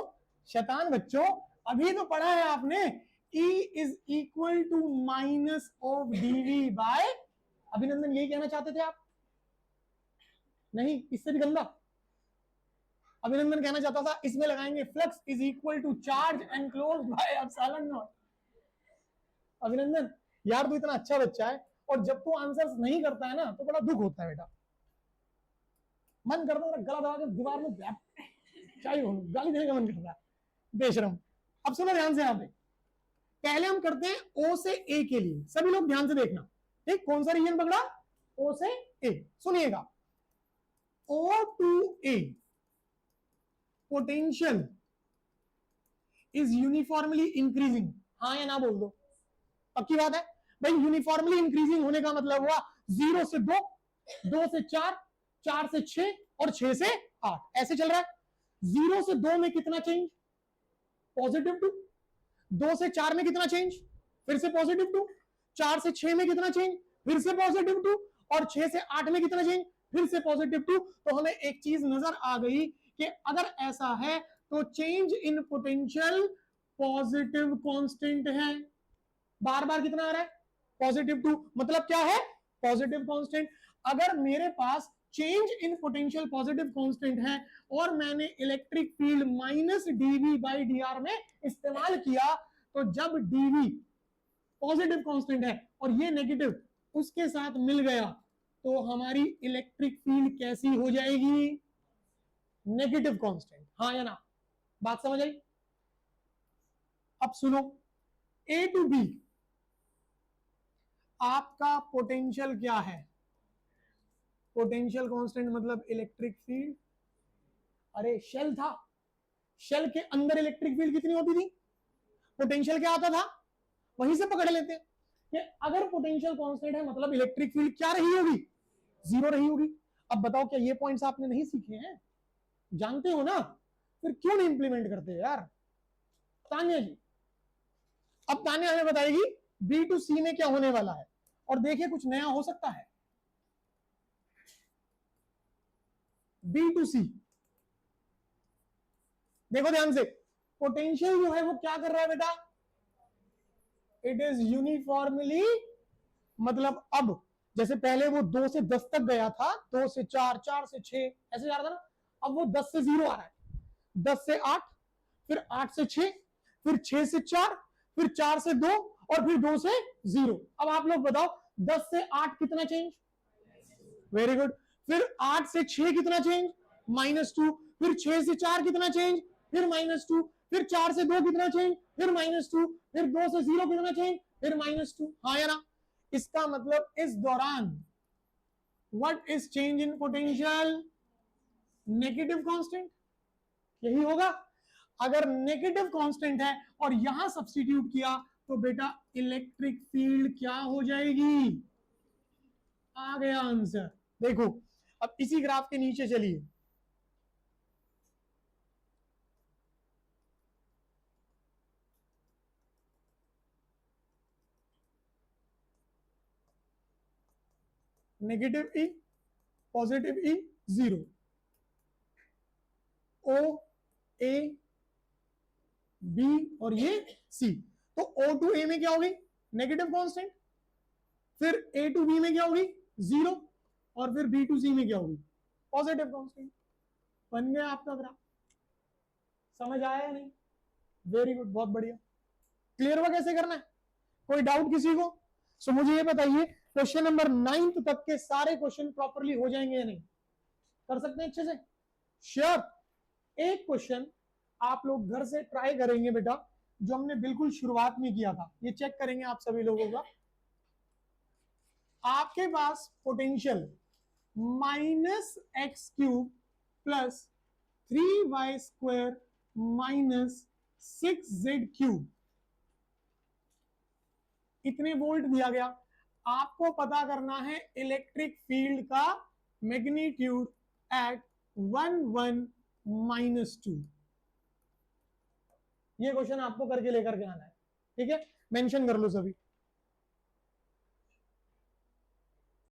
शैतान बच्चों, अभी तो पढ़ा है आपने, E is equal to minus of dv by, Abhinandan यही कहना चाहते थे आप, नहीं इससे भी गंदा। अभिनंदन कहना चाहता था इसमें लगाएंगे flux is equal to charge enclosed by epsilon naught. Abhinandan यार तू इतना अच्छा बच्चा है और जब तू आंसर्स नहीं करता है ना तो बड़ा दुख होता है बेटा, मन करता है गला दबा के दीवार में चाहिए गाली देने का मन करता है, बेशरम। अब सुनो ध्यान से, यहाँ पे पहले हम करते हैं ओ से ए के लिए, सभी लोग ध्यान से देखना, ठीक। कौन सा रीजन पकड़ा, ओ से ए। सुनिएगा, O to A potential is uniformly increasing, हाँ या ना बोल दो, पक्की बात है भाई। यूनिफॉर्मली इंक्रीजिंग होने का मतलब हुआ 0 से 2, 2 से 4, 4 से 6, और 6 से 8, ऐसे चल रहा है। 0 से 2 में कितना चेंज, +2। 2 से 4 में कितना चेंज, फिर से +2। 4 से 6 में कितना चेंज, फिर से +2। और 6 से 8 में कितना चेंज, फिर से +2। तो हमें एक चीज नजर आ गई कि अगर ऐसा है तो change in potential positive constant है। बार बार कितना आ रहा है, +2, मतलब क्या है, पॉजिटिव कांस्टेंट। अगर मेरे पास change in potential positive constant है और मैंने इलेक्ट्रिक फील्ड -dV/dr में इस्तेमाल किया, तो जब dV पॉजिटिव कांस्टेंट है और ये नेगेटिव उसके साथ मिल गया, तो हमारी इलेक्ट्रिक फील्ड कैसी हो जाएगी, नेगेटिव कांस्टेंट। हाँ या ना, बात समझ आई। अब सुनो, A to B आपका पोटेंशियल क्या है, पोटेंशियल कांस्टेंट मतलब इलेक्ट्रिक फील्ड। अरे शेल था, शेल के अंदर इलेक्ट्रिक फील्ड कितनी होती थी, पोटेंशियल क्या आता था, वहीं से पकड़ लेते हैं कि अगर पोटेंशियल कांस्टेंट है मतलब इलेक्ट्रिक फील्ड क्या रही होगी, 0 रही होगी। अब बताओ क्या ये पॉइंट्स आपने नहीं सीखे हैं, जानते हो ना, फिर क्यों नहीं इंप्लीमेंट करते यार। तान्या जी, अब तान्या हमें बताएगी B to C में क्या होने वाला है, और देखिए कुछ नया हो सकता है। B to C देखो ध्यान से, पोटेंशियल जो है वो क्या कर रहा है बेटा, इट इज यूनिफॉर्मली, मतलब अब जैसे पहले वो 2 से 10 तक गया था, 2 से 4, 4 से 6 ऐसे जा रहा था ना, अब वो 10 से 0 आ रहा है, 10 से 8, फिर 8 से 6, फिर 6 से 4, फिर 4 से 2 और फिर 2 से 0। अब आप लोग बताओ 10 से 8 कितना चेंज, वेरी गुड। फिर 8 से 6 कितना चेंज, -2। फिर 6 से 4 कितना चेंज, फिर -2। फिर 4 से 2 कितना चेंज, फिर -2। फिर 2 से 0 कितना चेंज, फिर -2। हाँ या ना, इसका मतलब इस दौरान what is change in potential, negative constant, यही होगा। अगर नेगेटिव कांस्टेंट है और यहां सब्स्टिट्यूट किया तो बेटा इलेक्ट्रिक फील्ड क्या हो जाएगी, आ गया आंसर। देखो अब इसी ग्राफ के नीचे चलिए, negative E, positive E, 0, O, A, B और ये C। तो O to A में क्या होगी, नेगेटिव कांस्टेंट। फिर A to B में क्या होगी, 0, और फिर B to C में क्या होगी, पॉजिटिव कांस्टेंट। बन गया आपका ग्राफ, समझ आया या नहीं, वेरी गुड, बहुत बढ़िया। क्लियर हुआ कैसे करना है, कोई डाउट किसी को। सो मुझे ये बताइए क्वेश्चन नंबर 9 तक के सारे क्वेश्चन प्रॉपर्ली हो जाएंगे या नहीं, कर सकते हैं अच्छे से, श्योर। एक क्वेश्चन आप लोग घर से ट्राई करेंगे बेटा, जो हमने बिल्कुल शुरुआत में किया था, ये चेक करेंगे आप सभी लोगों का। आपके पास पोटेंशियल -x³ + 3y² - 6z³ इतने वोल्ट दिया गया। आपको पता करना है इलेक्ट्रिक फील्ड का मैग्नीट्यूड एट 1, 1, -2। ये क्वेश्चन आपको करके लेकर के आना है, ठीक है, मेंशन कर लो सभी।